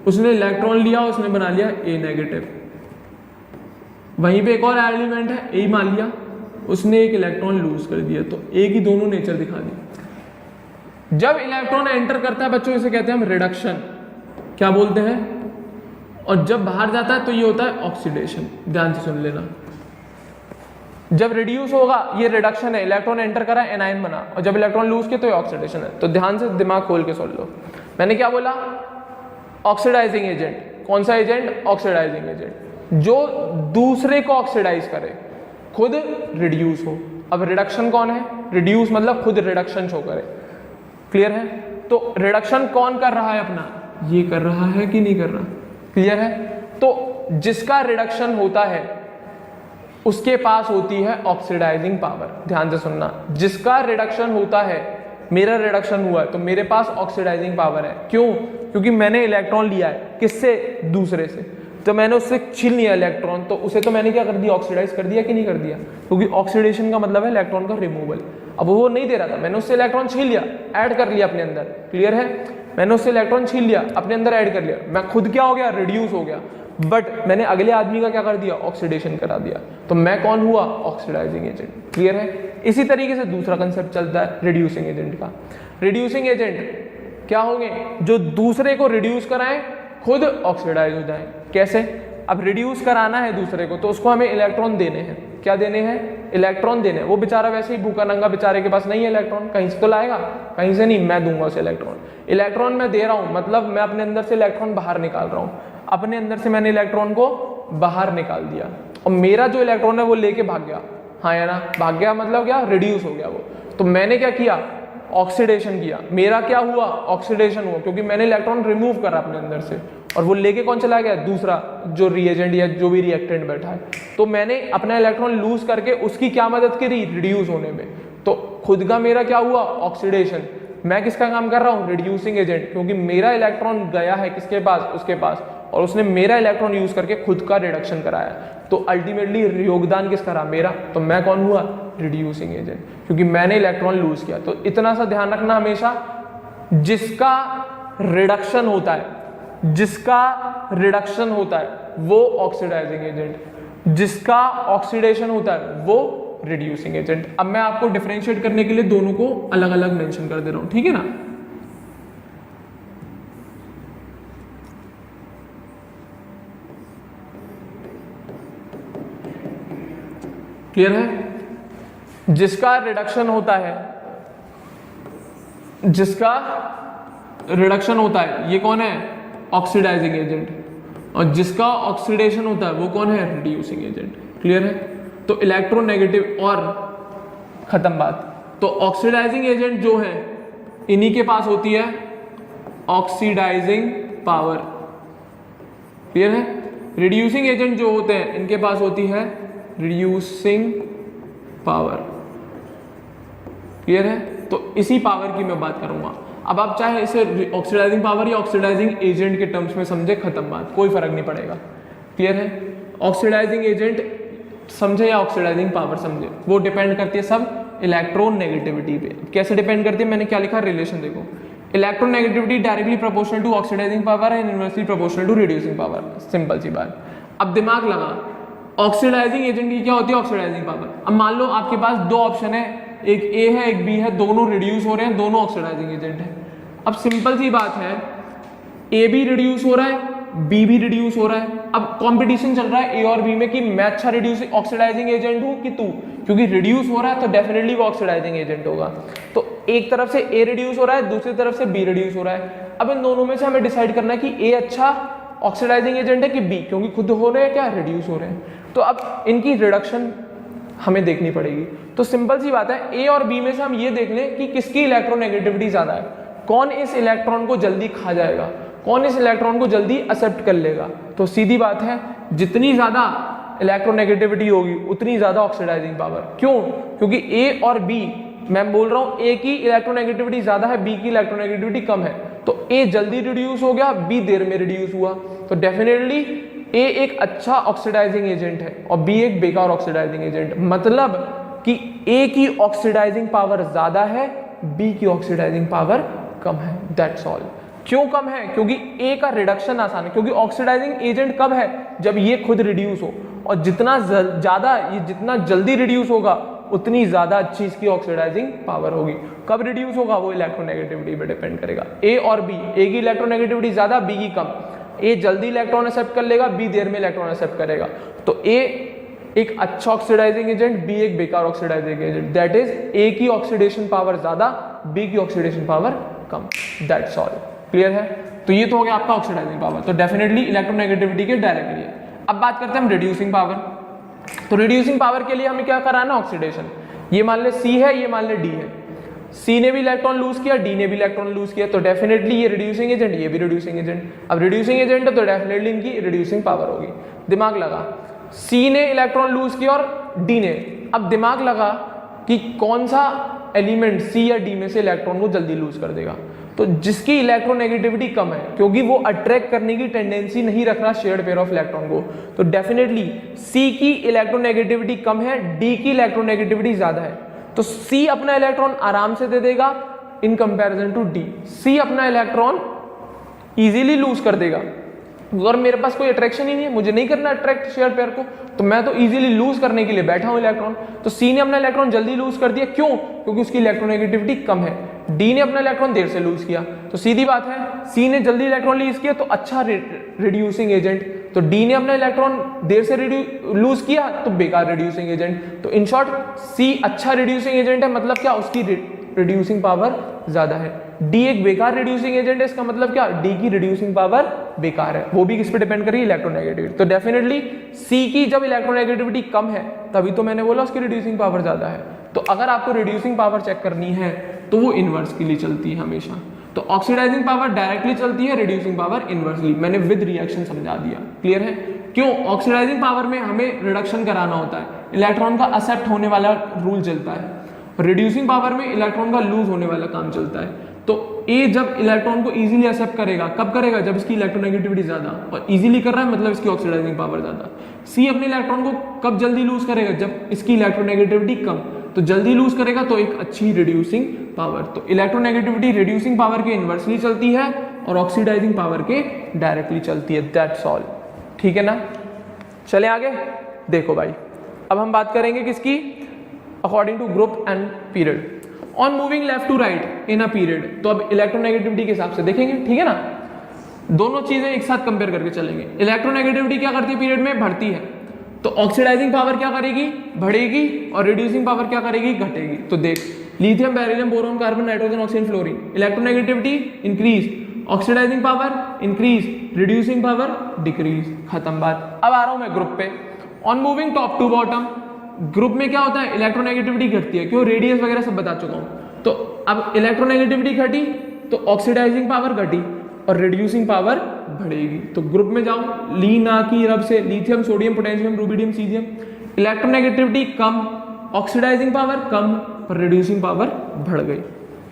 उसने इलेक्ट्रॉन लिया, उसने बना लिया ए नेगेटिव। वहीं पे एक और एलिमेंट है ए मान लिया, उसने एक इलेक्ट्रॉन लूज कर दिया, तो ए की दोनों नेचर दिखा दी। जब इलेक्ट्रॉन एंटर करता है बच्चों, इसे कहते हैं हम रिडक्शन, क्या बोलते हैं, और जब बाहर जाता है तो ये होता है ऑक्सीडेशन, ध्यान से सुन लेना। जब रिड्यूस होगा ये रिडक्शन है, इलेक्ट्रॉन एंटर करा एनायन बना, और जब इलेक्ट्रॉन लूज किया तो ये ऑक्सीडेशन है। तो ध्यान से दिमाग खोल के सुन लो, मैंने क्या बोला, ऑक्सीडाइजिंग एजेंट, कौन सा एजेंट, ऑक्सीडाइजिंग एजेंट जो दूसरे को ऑक्सीडाइज करे, खुद रिड्यूस हो। अब रिडक्शन कौन है, रिड्यूस मतलब खुद रिडक्शन शो करे, क्लियर है। तो रिडक्शन कौन कर रहा है अपना, ये कर रहा है कि नहीं कर रहा, क्लियर है। तो जिसका रिडक्शन होता है उसके पास होती है ऑक्सीडाइजिंग पावर, ध्यान से सुनना। जिसका रिडक्शन होता है, मेरा रिडक्शन हुआ है तो मेरे पास ऑक्सीडाइजिंग पावर है, क्यों, क्योंकि मैंने इलेक्ट्रॉन लिया है, किससे, दूसरे से, तो मैंने उससे छीन लिया इलेक्ट्रॉन, तो उसे तो मैंने क्या कर दिया, ऑक्सीडाइज कर दिया कि नहीं कर दिया, क्योंकि ऑक्सीडेशन का मतलब है इलेक्ट्रॉन का रिमूवल। अब वो नहीं दे रहा था, मैंने उससे इलेक्ट्रॉन छीन लिया, ऐड कर लिया अपने अंदर, क्लियर है। मैंने उससे इलेक्ट्रॉन छीन लिया, अपने अंदर ऐड कर लिया, मैं खुद क्या हो गया, रिड्यूस हो गया, बट मैंने अगले आदमी का क्या कर दिया, ऑक्सीडेशन करा दिया, तो मैं कौन हुआ, ऑक्सीडाइजिंग एजेंट, क्लियर है। इसी तरीके से दूसरा कंसेप्ट चलता है रिड्यूसिंग एजेंट का। रिड्यूसिंग एजेंट क्या होंगे, जो दूसरे को रिड्यूस कराएं, खुद ऑक्सीडाइज हो जाए। कैसे, अब रिड्यूस कराना है दूसरे को, तो उसको हमें इलेक्ट्रॉन देने हैं, क्या देने हैं, इलेक्ट्रॉन देने हैं। वो बेचारा वैसे ही भूखा नंगा, बेचारे के पास नहीं है इलेक्ट्रॉन, कहीं से तो लाएगा, कहीं से नहीं, मैं दूंगा उसे इलेक्ट्रॉन। इलेक्ट्रॉन मैं दे रहा हूं, मतलब मैं अपने अंदर से इलेक्ट्रॉन बाहर निकाल रहा हूं, अपने अंदर से मैंने इलेक्ट्रॉन को बाहर निकाल दिया, और मेरा जो इलेक्ट्रॉन है वो लेके भाग गया, हाँ या ना, भाग गया मतलब क्या, रिड्यूस हो गया वो। तो मैंने क्या किया, ऑक्सीडेशन किया, मेरा क्या हुआ, ऑक्सीडेशन हुआ, क्योंकि मैंने इलेक्ट्रॉन रिमूव करा अपने अंदर से, और वो लेके कौन चला गया, दूसरा जो रिएजेंट या जो भी रिएक्टेंट बैठा है। तो मैंने अपना इलेक्ट्रॉन लूज करके उसकी क्या मदद करी, रिड्यूस होने में। तो खुद का मेरा क्या हुआ, ऑक्सीडेशन। मैं किसका काम कर रहा हूँ, रिड्यूसिंग एजेंट, क्योंकि मेरा इलेक्ट्रॉन गया है किसके पास, उसके पास, और उसने मेरा इलेक्ट्रॉन यूज करके खुद का रिडक्शन कराया। तो अल्टीमेटली योगदान किसका रहा, मेरा। तो मैं कौन हुआ, रिड्यूसिंग एजेंट, क्योंकि मैंने इलेक्ट्रॉन लूज किया। तो इतना सा ध्यान रखना हमेशा, जिसका रिडक्शन होता है, जिसका रिडक्शन होता है वो ऑक्सीडाइजिंग एजेंट, जिसका ऑक्सीडेशन होता है वो रिड्यूसिंग एजेंट। अब मैं आपको डिफरेंशिएट करने के लिए दोनों को अलग अलग मेंशन कर दे रहा हूं, ठीक है ना। क्लियर है। जिसका रिडक्शन होता है, जिसका रिडक्शन होता है ये कौन है, ऑक्सीडाइजिंग एजेंट, और जिसका ऑक्सीडेशन होता है वो कौन है, रिड्यूसिंग एजेंट। क्लियर है। तो इलेक्ट्रोनेगेटिव और खत्म बात। तो ऑक्सीडाइजिंग एजेंट जो है इन्हीं के पास होती है ऑक्सीडाइजिंग पावर। क्लियर है। रिड्यूसिंग एजेंट जो होते हैं इनके पास होती है रिड्यूसिंग पावर। क्लियर है। तो इसी पावर की मैं बात करूंगा। अब आप चाहे इसे ऑक्सीडाइजिंग पावर या ऑक्सीडाइजिंग एजेंट के टर्म्स में समझे, खत्म बात, कोई फर्क नहीं पड़ेगा। क्लियर है। ऑक्सीडाइजिंग एजेंट समझे या ऑक्सीडाइजिंग पावर समझे, वो डिपेंड करती है सब इलेक्ट्रॉन नेगेटिविटी पे। कैसे डिपेंड करती है, मैंने क्या लिखा, रिलेशन देखो, electron negativity directly proportional to oxidising power and inversely proportional to reducing power. Simple सी बात। अब दिमाग लगा, ऑक्सीडाइजिंग एजेंट की क्या होती है, ऑक्सीडाइजिंग पावर। अब मान लो आपके पास दो ऑप्शन है, एक ए है एक बी है, दोनों रिड्यूस हो रहे हैं, दोनों ऑक्सीडाइजिंग एजेंट है। अब सिंपल सी बात है, ए भी रिड्यूस हो रहा है, बी भी रिड्यूस हो रहा है। अब कंपटीशन चल रहा है ए और बी में कि मैं अच्छा रिड्यूसिंग ऑक्सीडाइजिंग एजेंट हूं कि तू, क्योंकि रिड्यूस हो रहा है तो डेफिनेटली वो ऑक्सीडाइजिंग एजेंट होगा। तो एक तरफ से ए रिड्यूस हो रहा है, दूसरी तरफ से बी रिड्यूस हो रहा है। अब इन दोनों में से हमें डिसाइड करना है कि ए अच्छा ऑक्सीडाइजिंग एजेंट है कि बी, क्योंकि खुद हो रहे हैं क्या, रिड्यूस हो रहे हैं। तो अब इनकी रिडक्शन हमें देखनी पड़ेगी। तो सिंपल सी बात है, ए और बी में से हम ये देख लें कि किसकी इलेक्ट्रोनेगेटिविटी ज्यादा है, कौन इस इलेक्ट्रॉन को जल्दी खा जाएगा, कौन इस इलेक्ट्रॉन को जल्दी एक्सेप्ट कर लेगा। तो सीधी बात है, जितनी ज्यादा इलेक्ट्रोनेगेटिविटी होगी उतनी ज्यादा ऑक्सीडाइजिंग पावर। क्यों, क्योंकि ए और बी, मैं बोल रहा हूं ए की इलेक्ट्रोनेगेटिविटी ज्यादा है, बी की इलेक्ट्रोनेगेटिविटी कम है। तो ए जल्दी रिड्यूस हो गया, बी देर में रिड्यूस हुआ। तो डेफिनेटली ए एक अच्छा ऑक्सीडाइजिंग एजेंट है और बी एक बेकार ऑक्सीडाइजिंग एजेंट। मतलब कि ए की ऑक्सीडाइजिंग पावर ज्यादा है, बी की ऑक्सीडाइजिंग पावर कम है। That's all. क्यों कम है, क्योंकि ए का रिडक्शन आसान है, क्योंकि ऑक्सीडाइजिंग एजेंट कब है, जब ये खुद रिड्यूस हो, और जितना ज्यादा ये जितना जल्दी रिड्यूस होगा उतनी ज्यादा अच्छी इसकी ऑक्सीडाइजिंग पावर होगी। कब रिड्यूस होगा, वो इलेक्ट्रोनेगेटिविटी पे डिपेंड करेगा। ए और बी, ए की इलेक्ट्रोनेगेटिविटी ज्यादा, बी की कम। ए जल्दी इलेक्ट्रॉन एक्सेप्ट कर लेगा, बी देर में इलेक्ट्रॉन एक्सेप्ट करेगा। तो ए एक अच्छा ऑक्सीडाइजिंग एजेंट, बी एक बेकार oxidizing agent. That is A की ऑक्सीडेशन पावर ज्यादा, बी की ऑक्सीडेशन पावर कम। That's all. क्लियर है। तो ये तो हो गया आपका ऑक्सीडाइजिंग पावर। तो डेफिनेटली इलेक्ट्रोनेगेटिविटी के डायरेक्टली है। अब बात करते हैं हम रिड्यूसिंग पावर। तो रिड्यूसिंग पावर के लिए हमें क्या कराना, ऑक्सीडेशन। ये मान ले सी है, ये मान ले डी है। सी ने भी इलेक्ट्रॉन लूज किया, डी ने भी इलेक्ट्रॉन लूज किया, तो डेफिनेटली ये रिड्यूसिंग एजेंट, ये भी रिड्यूसिंग एजेंट। अब रिड्यूसिंग एजेंट है तो डेफिनेटली इनकी रिड्यूसिंग पावर होगी। दिमाग लगा, सी ने इलेक्ट्रॉन लूज किया और डी ने। अब दिमाग लगा कि कौन सा एलिमेंट सी या डी में से इलेक्ट्रॉन को जल्दी लूज कर देगा। तो जिसकी इलेक्ट्रोनेगेटिविटी कम है, क्योंकि वो अट्रैक्ट करने की टेंडेंसी नहीं रख रहा शेयर्ड पेयर ऑफ इलेक्ट्रॉन को, तो डेफिनेटली सी की इलेक्ट्रोनेगेटिविटी कम है, डी की इलेक्ट्रोनेगेटिविटी ज्यादा है। तो सी अपना इलेक्ट्रॉन आराम से दे देगा इन कंपैरिजन टू डी। सी अपना इलेक्ट्रॉन इजीली लूज कर देगा। अगर मेरे पास कोई अट्रैक्शन ही नहीं है, मुझे नहीं करना अट्रैक्ट शेयर पेयर को, तो मैं तो इजीली लूज करने के लिए बैठा हूं इलेक्ट्रॉन। तो सी ने अपना इलेक्ट्रॉन जल्दी लूज कर दिया, क्यों, क्योंकि उसकी इलेक्ट्रोनेगेटिविटी कम है। डी ने अपना इलेक्ट्रॉन देर से लूज किया। तो सीधी बात है, सी ने जल्दी इलेक्ट्रॉन लूज किया तो अच्छा रिड्यूसिंग एजेंट, तो डी ने अपना इलेक्ट्रॉन देर से लूज किया तो बेकार रिड्यूसिंग एजेंट। तो इन शॉर्ट सी अच्छा रिड्यूसिंग एजेंट है, मतलब क्या, उसकी रिड्यूसिंग पावर ज्यादा है। डी एक बेकार रिड्यूसिंग एजेंट है, इसका मतलब क्या, डी की रिड्यूसिंग पावर बेकार है। वो भी किस पे डिपेंड करी, इलेक्ट्रोनेगेटिविटी। तो डेफिनेटली सी की जब इलेक्ट्रोनेगेटिविटी कम है तभी तो मैंने बोला उसकी रिड्यूसिंग पावर ज्यादा है। तो अगर आपको रिड्यूसिंग पावर चेक करनी है तो वो इनवर्स के लिए चलती है हमेशा। तो ऑक्सीडाइजिंग पावर डायरेक्टली चलती है, रिड्यूसिंग पावर इनवर्सली। मैंने विद रिएक्शन समझा दिया। क्लियर है। क्यों, ऑक्सीडाइजिंग पावर में हमें रिडक्शन कराना होता है, इलेक्ट्रॉन का एक्सेप्ट होने वाला रूल चलता है। रिड्यूसिंग पावर में इलेक्ट्रॉन का लूज होने वाला काम चलता है। तो ए जब इलेक्ट्रॉन को इजीली एक्सेप्ट करेगा, कब करेगा, जब इसकी इलेक्ट्रोनेगेटिविटी ज्यादा, और इजीली कर रहा है मतलब इसकी ऑक्सीडाइजिंग पावर ज्यादा। सी अपने इलेक्ट्रॉन को कब जल्दी लूज करेगा, जब इसकी इलेक्ट्रोनेगेटिविटी कम, तो जल्दी लूज करेगा तो एक अच्छी रिड्यूसिंग पावर। तो इलेक्ट्रोनेगेटिविटी रिड्यूसिंग पावर के इनवर्सली चलती है और ऑक्सीडाइजिंग पावर के डायरेक्टली चलती है। That's all. ठीक है ना। चले आगे। देखो भाई, अब हम बात करेंगे किसकी, according to group and period on moving left to right in a period. तो अब इलेक्ट्रोनेगेटिविटी के हिसाब से देखेंगे, ठीक है ना, दोनों चीजें एक साथ कंपेयर करके चलेंगे। इलेक्ट्रोनेगेटिविटी क्या करती है पीरियड में, बढ़ती है, तो ऑक्सीडाइजिंग पावर क्या करेगी, बढ़ेगी, और रिड्यूसिंग पावर क्या करेगी, घटेगी। तो देख lithium, beryllium, boron, carbon, nitrogen, oxygen, fluorine, electronegativity increase, oxidizing power increase, reducing power decrease, खत्म बात। अब आ रहा हूं मैं ग्रुप पे। On moving top to bottom, group में क्या होता है, इलेक्ट्रोनेगेटिविटी घटती है, क्यों, रेडियस वगैरह सब बता चुका हूं। तो अब इलेक्ट्रोनेगेटिविटी घटी तो ऑक्सीडाइजिंग पावर घटी और रिड्यूसिंग पावर बढ़ेगी। तो ग्रुप में जाओ, ली ना की रब से, lithium, sodium, potassium, rubidium, caesium, electronegativity कम, ऑक्सीडाइजिंग पावर कम और रिड्यूसिंग पावर बढ़ गई।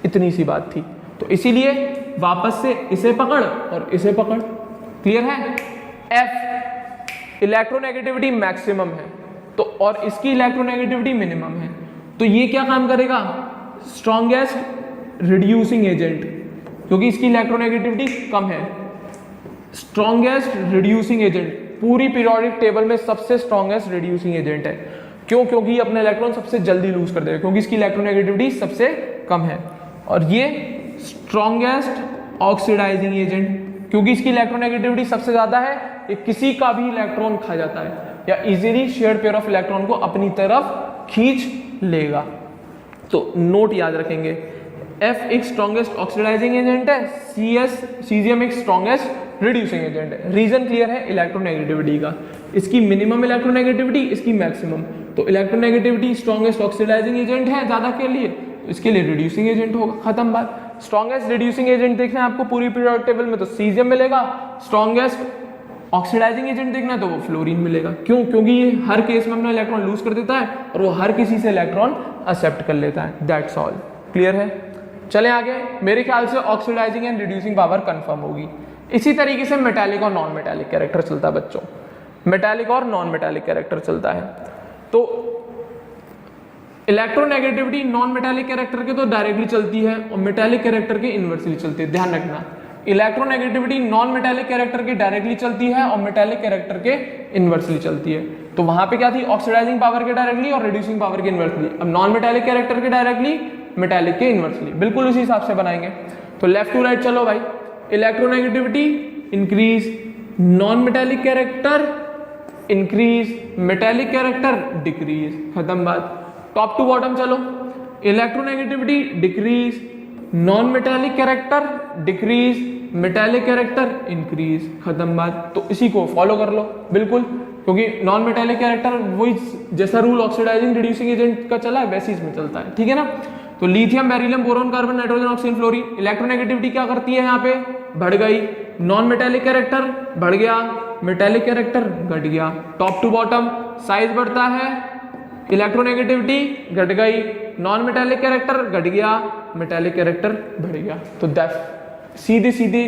इतनी सी बात थी। तो इसीलिए वापस से इसे पकड़ और इसे पकड़, क्लियर है। F इलेक्ट्रोनेगेटिविटी मैक्सिमम है तो, और इसकी इलेक्ट्रोनेगेटिविटी मिनिमम है, तो ये क्या काम करेगा, स्ट्रॉन्गेस्ट रिड्यूसिंग एजेंट, क्योंकि इसकी इलेक्ट्रोनेगेटिविटी कम है। स्ट्रॉन्गेस्ट रिड्यूसिंग एजेंट पूरी पीरियोडिक टेबल में सबसे स्ट्रॉन्गेस्ट रिड्यूसिंग एजेंट है। क्यों, क्योंकि ये अपने इलेक्ट्रॉन सबसे जल्दी लूज कर देगा, क्योंकि इसकी इलेक्ट्रोनेगेटिविटी सबसे कम है। और ये स्ट्रॉन्गेस्ट ऑक्सीडाइजिंग एजेंट, क्योंकि इसकी इलेक्ट्रोनेगेटिविटी सबसे ज्यादा है, ये किसी का भी इलेक्ट्रॉन खा जाता है या easily shared pair of electron को अपनी तरफ खींच लेगा। तो नोट याद रखेंगे, F एक स्ट्रॉन्गेस्ट ऑक्सीडाइजिंग एजेंट है, सीजियम एक स्ट्रॉन्गेस्ट रिड्यूसिंग एजेंट है। रीजन क्लियर है इलेक्ट्रोनेगेटिविटी का, इसकी मिनिमम इलेक्ट्रोनेगेटिविटी, इसकी मैक्सिमम। तो इलेक्ट्रोनेगेटिविटी स्ट्रॉन्गेस्ट ऑक्सीडाइजिंग एजेंट है ज्यादा के लिए, तो इसके लिए रिड्यूसिंग एजेंट होगा, खत्म बात। स्ट्रॉन्गेस्ट रिड्यूसिंग एजेंट देखना है आपको पूरी पीरियोडिक टेबल में तो सीजियम मिलेगा, स्ट्रॉन्गेस्ट ऑक्सीडाइजिंग एजेंट देखना है तो वो फ्लोरीन मिलेगा। क्यों, क्योंकि ये हर केस में अपना इलेक्ट्रॉन लूज कर देता है और वो हर किसी से इलेक्ट्रॉन एक्सेप्ट कर लेता है। दैट्स ऑल, क्लियर है। चलें आगे। मेरे ख्याल से oxidizing and reducing power confirm होगी। इसी तरीके से मेटालिक और नॉन मेटालिक कैरेक्टर चलता है बच्चों, मेटालिक और नॉन मेटालिक कैरेक्टर चलता है। तो इलेक्ट्रोनेगेटिविटी नॉन मेटालिक कैरेक्टर के तो डायरेक्टली चलती है और मेटालिक कैरेक्टर के इनवर्सली चलती है। ध्यान रखना, इलेक्ट्रोनेगेटिविटी नॉन मेटालिक कैरेक्टर की डायरेक्टली चलती है और मेटालिक कैरेक्टर के इनवर्सली चलती है। तो वहां पे क्या थी, ऑक्सीडाइजिंग पावर के डायरेक्टली और रिड्यूसिंग पावर के इनवर्सली। अब नॉन मेटालिक कैरेक्टर के डायरेक्टली, मेटालिक के इनवर्सली, बिल्कुल उसी हिसाब से बनाएंगे। तो लेफ्ट टू राइट चलो भाई, electronegativity increase, non metallic character increase, metallic character decrease, खत्म बात। टॉप टू बॉटम चलो, electronegativity decrease, non metallic character decrease, metallic character increase, खत्म बात। तो इसी को फॉलो कर लो बिल्कुल, क्योंकि नॉन मेटालिक कैरेक्टर वही जैसा रूल ऑक्सीडाइजिंग रिड्यूसिंग एजेंट का चला है वैसे इसमें चलता है, ठीक है ना। तो lithium, beryllium, boron, carbon, nitrogen, oxygen, fluorine, electronegativity क्या करती है, यहाँ पे बढ़ गई, नॉन मेटालिक कैरेक्टर बढ़ गया, मेटालिक कैरेक्टर घट गया। टॉप टू बॉटम साइज बढ़ता है, इलेक्ट्रोनेगेटिविटी घट गई, नॉन मेटालिक कैरेक्टर घट गया, मेटालिक कैरेक्टर बढ़ गया। तो दैट सीधी सीधी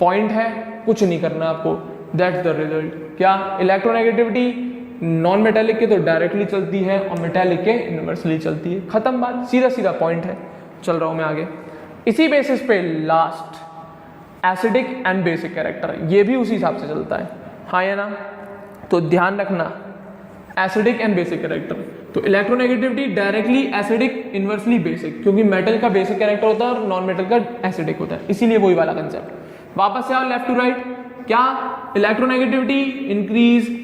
पॉइंट है, कुछ नहीं करना आपको, दैट्स द रिजल्ट। क्या, इलेक्ट्रोनेगेटिविटी नॉन मेटालिक के तो डायरेक्टली चलती है और मेटालिक के इनवर्सली चलती है, खत्म बात, सीधा सीधा पॉइंट है। चल रहा हूं मैं आगे। इसी बेसिस पे last acidic and basic character, ये भी उसी हिसाब से चलता है, हाँ या ना। तो ध्यान रखना, एसिडिक एंड बेसिक कैरेक्टर, तो electronegativity directly acidic, inversely basic, क्योंकि मेटल का बेसिक कैरेक्टर होता है और नॉन मेटल का एसिडिक होता है, इसीलिए वही वाला कंसेप्ट। वापस से आओ लेफ्ट टू राइट, क्या, electronegativity increase,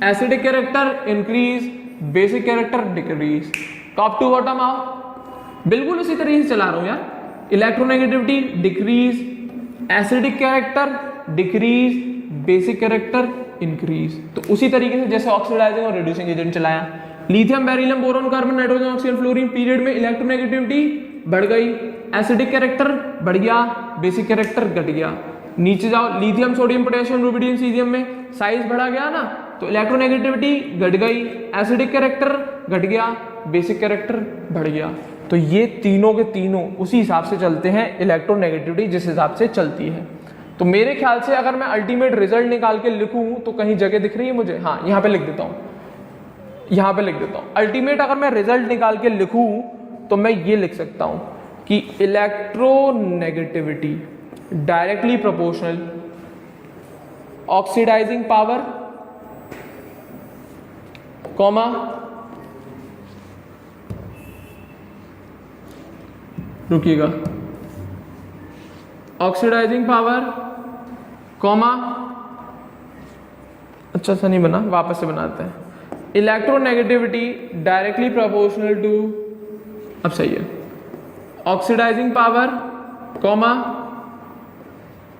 acidic character increase, basic character decrease. Top to bottom आओ, बिल्कुल उसी तरीके से चला रहा हूं यार, electronegativity decrease, acidic character decrease, basic character increase. तो उसी तरीके से जैसे ऑक्सीडाइजिंग और रिड्यूसिंग एजेंट चलाया, lithium, beryllium, boron, carbon, nitrogen, oxygen, fluorine period में इलेक्ट्रोनेगेटिविटी बढ़ गई, एसिडिक कैरेक्टर बढ़ गया, बेसिक कैरेक्टर घट गया। नीचे जाओ, lithium, sodium, potassium, rubidium, caesium में साइज बढ़ा गया ना, तो इलेक्ट्रोनेगेटिविटी घट गई, एसिडिक कैरेक्टर घट गया, बेसिक कैरेक्टर बढ़ गया। तो ये तीनों के तीनों उसी हिसाब से चलते हैं, इलेक्ट्रोनेगेटिविटी जिस हिसाब से चलती है। तो मेरे ख्याल से अगर मैं अल्टीमेट रिजल्ट निकाल के लिखूं तो कहीं जगह दिख रही है मुझे, हाँ यहाँ पे लिख देता हूँ, यहाँ पे लिख देता हूँ। अल्टीमेट अगर मैं रिजल्ट निकाल के लिखूं तो मैं ये लिख सकता हूं कि electronegativity directly proportional oxidising power comma रुकिएगा, ऑक्सीडाइजिंग पावर कॉमा, अच्छा सा नहीं बना, वापस से बनाते हैं, इलेक्ट्रोनेगेटिविटी डायरेक्टली प्रोपोर्शनल टू, अब सही है, oxidising power comma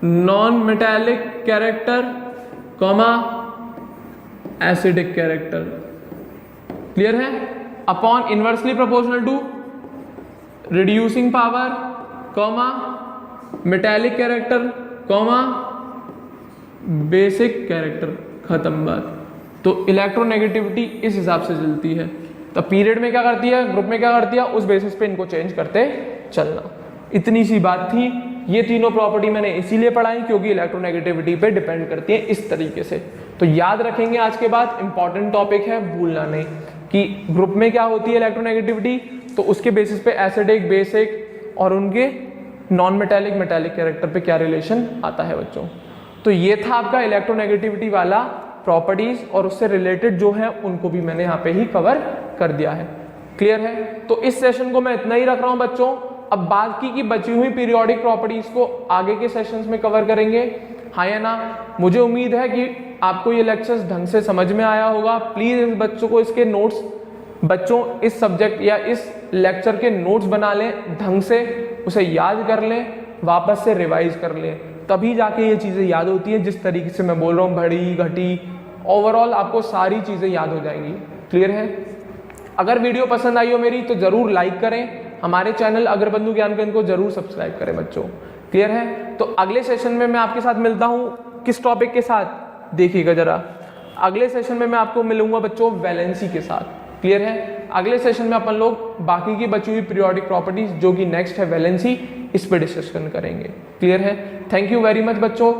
non metallic character comma acidic character, clear है, upon inversely proportional to reducing power comma metallic character comma basic character, खत्म बात। तो इलेक्ट्रोनेगेटिविटी इस हिसाब से चलती है। तो पीरियड में क्या करती है, ग्रुप में क्या करती है, उस बेसिस पे इनको चेंज करते चलना। इतनी सी बात थी। ये तीनों प्रॉपर्टी मैंने इसीलिए पढ़ाई क्योंकि इलेक्ट्रोनेगेटिविटी पे डिपेंड करती है इस तरीके से। तो याद रखेंगे आज के बाद, इंपॉर्टेंट टॉपिक है, भूलना नहीं कि ग्रुप में क्या होती है इलेक्ट्रोनेगेटिविटी, तो उसके बेसिस पे एसिडिक, बेसिक और उनके नॉन मेटालिक, मेटालिक कैरेक्टर पे क्या रिलेशन आता है बच्चों। तो ये था आपका इलेक्ट्रोनेगेटिविटी वाला प्रॉपर्टीज, और उससे रिलेटेड जो है उनको भी मैंने यहाँ पे ही कवर कर दिया है। क्लियर है। तो इस सेशन को मैं इतना ही रख रहा हूँ बच्चों। अब बाकी की बची हुई पीरियोडिक प्रॉपर्टीज को आगे के सेशंस में कवर करेंगे, हाँ या ना। मुझे उम्मीद है कि आपको ये लेक्चर्स ढंग से समझ में आया होगा। प्लीज इस बच्चों को इसके नोट्स, बच्चों इस सब्जेक्ट या इस लेक्चर के नोट्स बना लें ढंग से, उसे याद कर लें, वापस से रिवाइज कर लें, तभी जाके ये चीज़ें याद होती है। जिस तरीके से मैं बोल रहा हूँ, बड़ी घटी, ओवरऑल आपको सारी चीज़ें याद हो जाएंगी। क्लियर है। अगर वीडियो पसंद आई हो मेरी तो ज़रूर लाइक करें, हमारे चैनल अगरबंधु ज्ञान केंद्र को जरूर सब्सक्राइब करें बच्चों। क्लियर है। तो अगले सेशन में मैं आपके साथ मिलता हूँ किस टॉपिक के साथ, देखिएगा जरा। अगले सेशन में मैं आपको मिलूंगा बच्चों वैलेंसी के साथ। क्लियर है। अगले सेशन में अपन लोग बाकी की बची हुई पीरियोडिक प्रॉपर्टीज जो कि नेक्स्ट है वैलेंसी, इस पे डिस्कशन करेंगे। क्लियर है। थैंक यू वेरी मच बच्चों।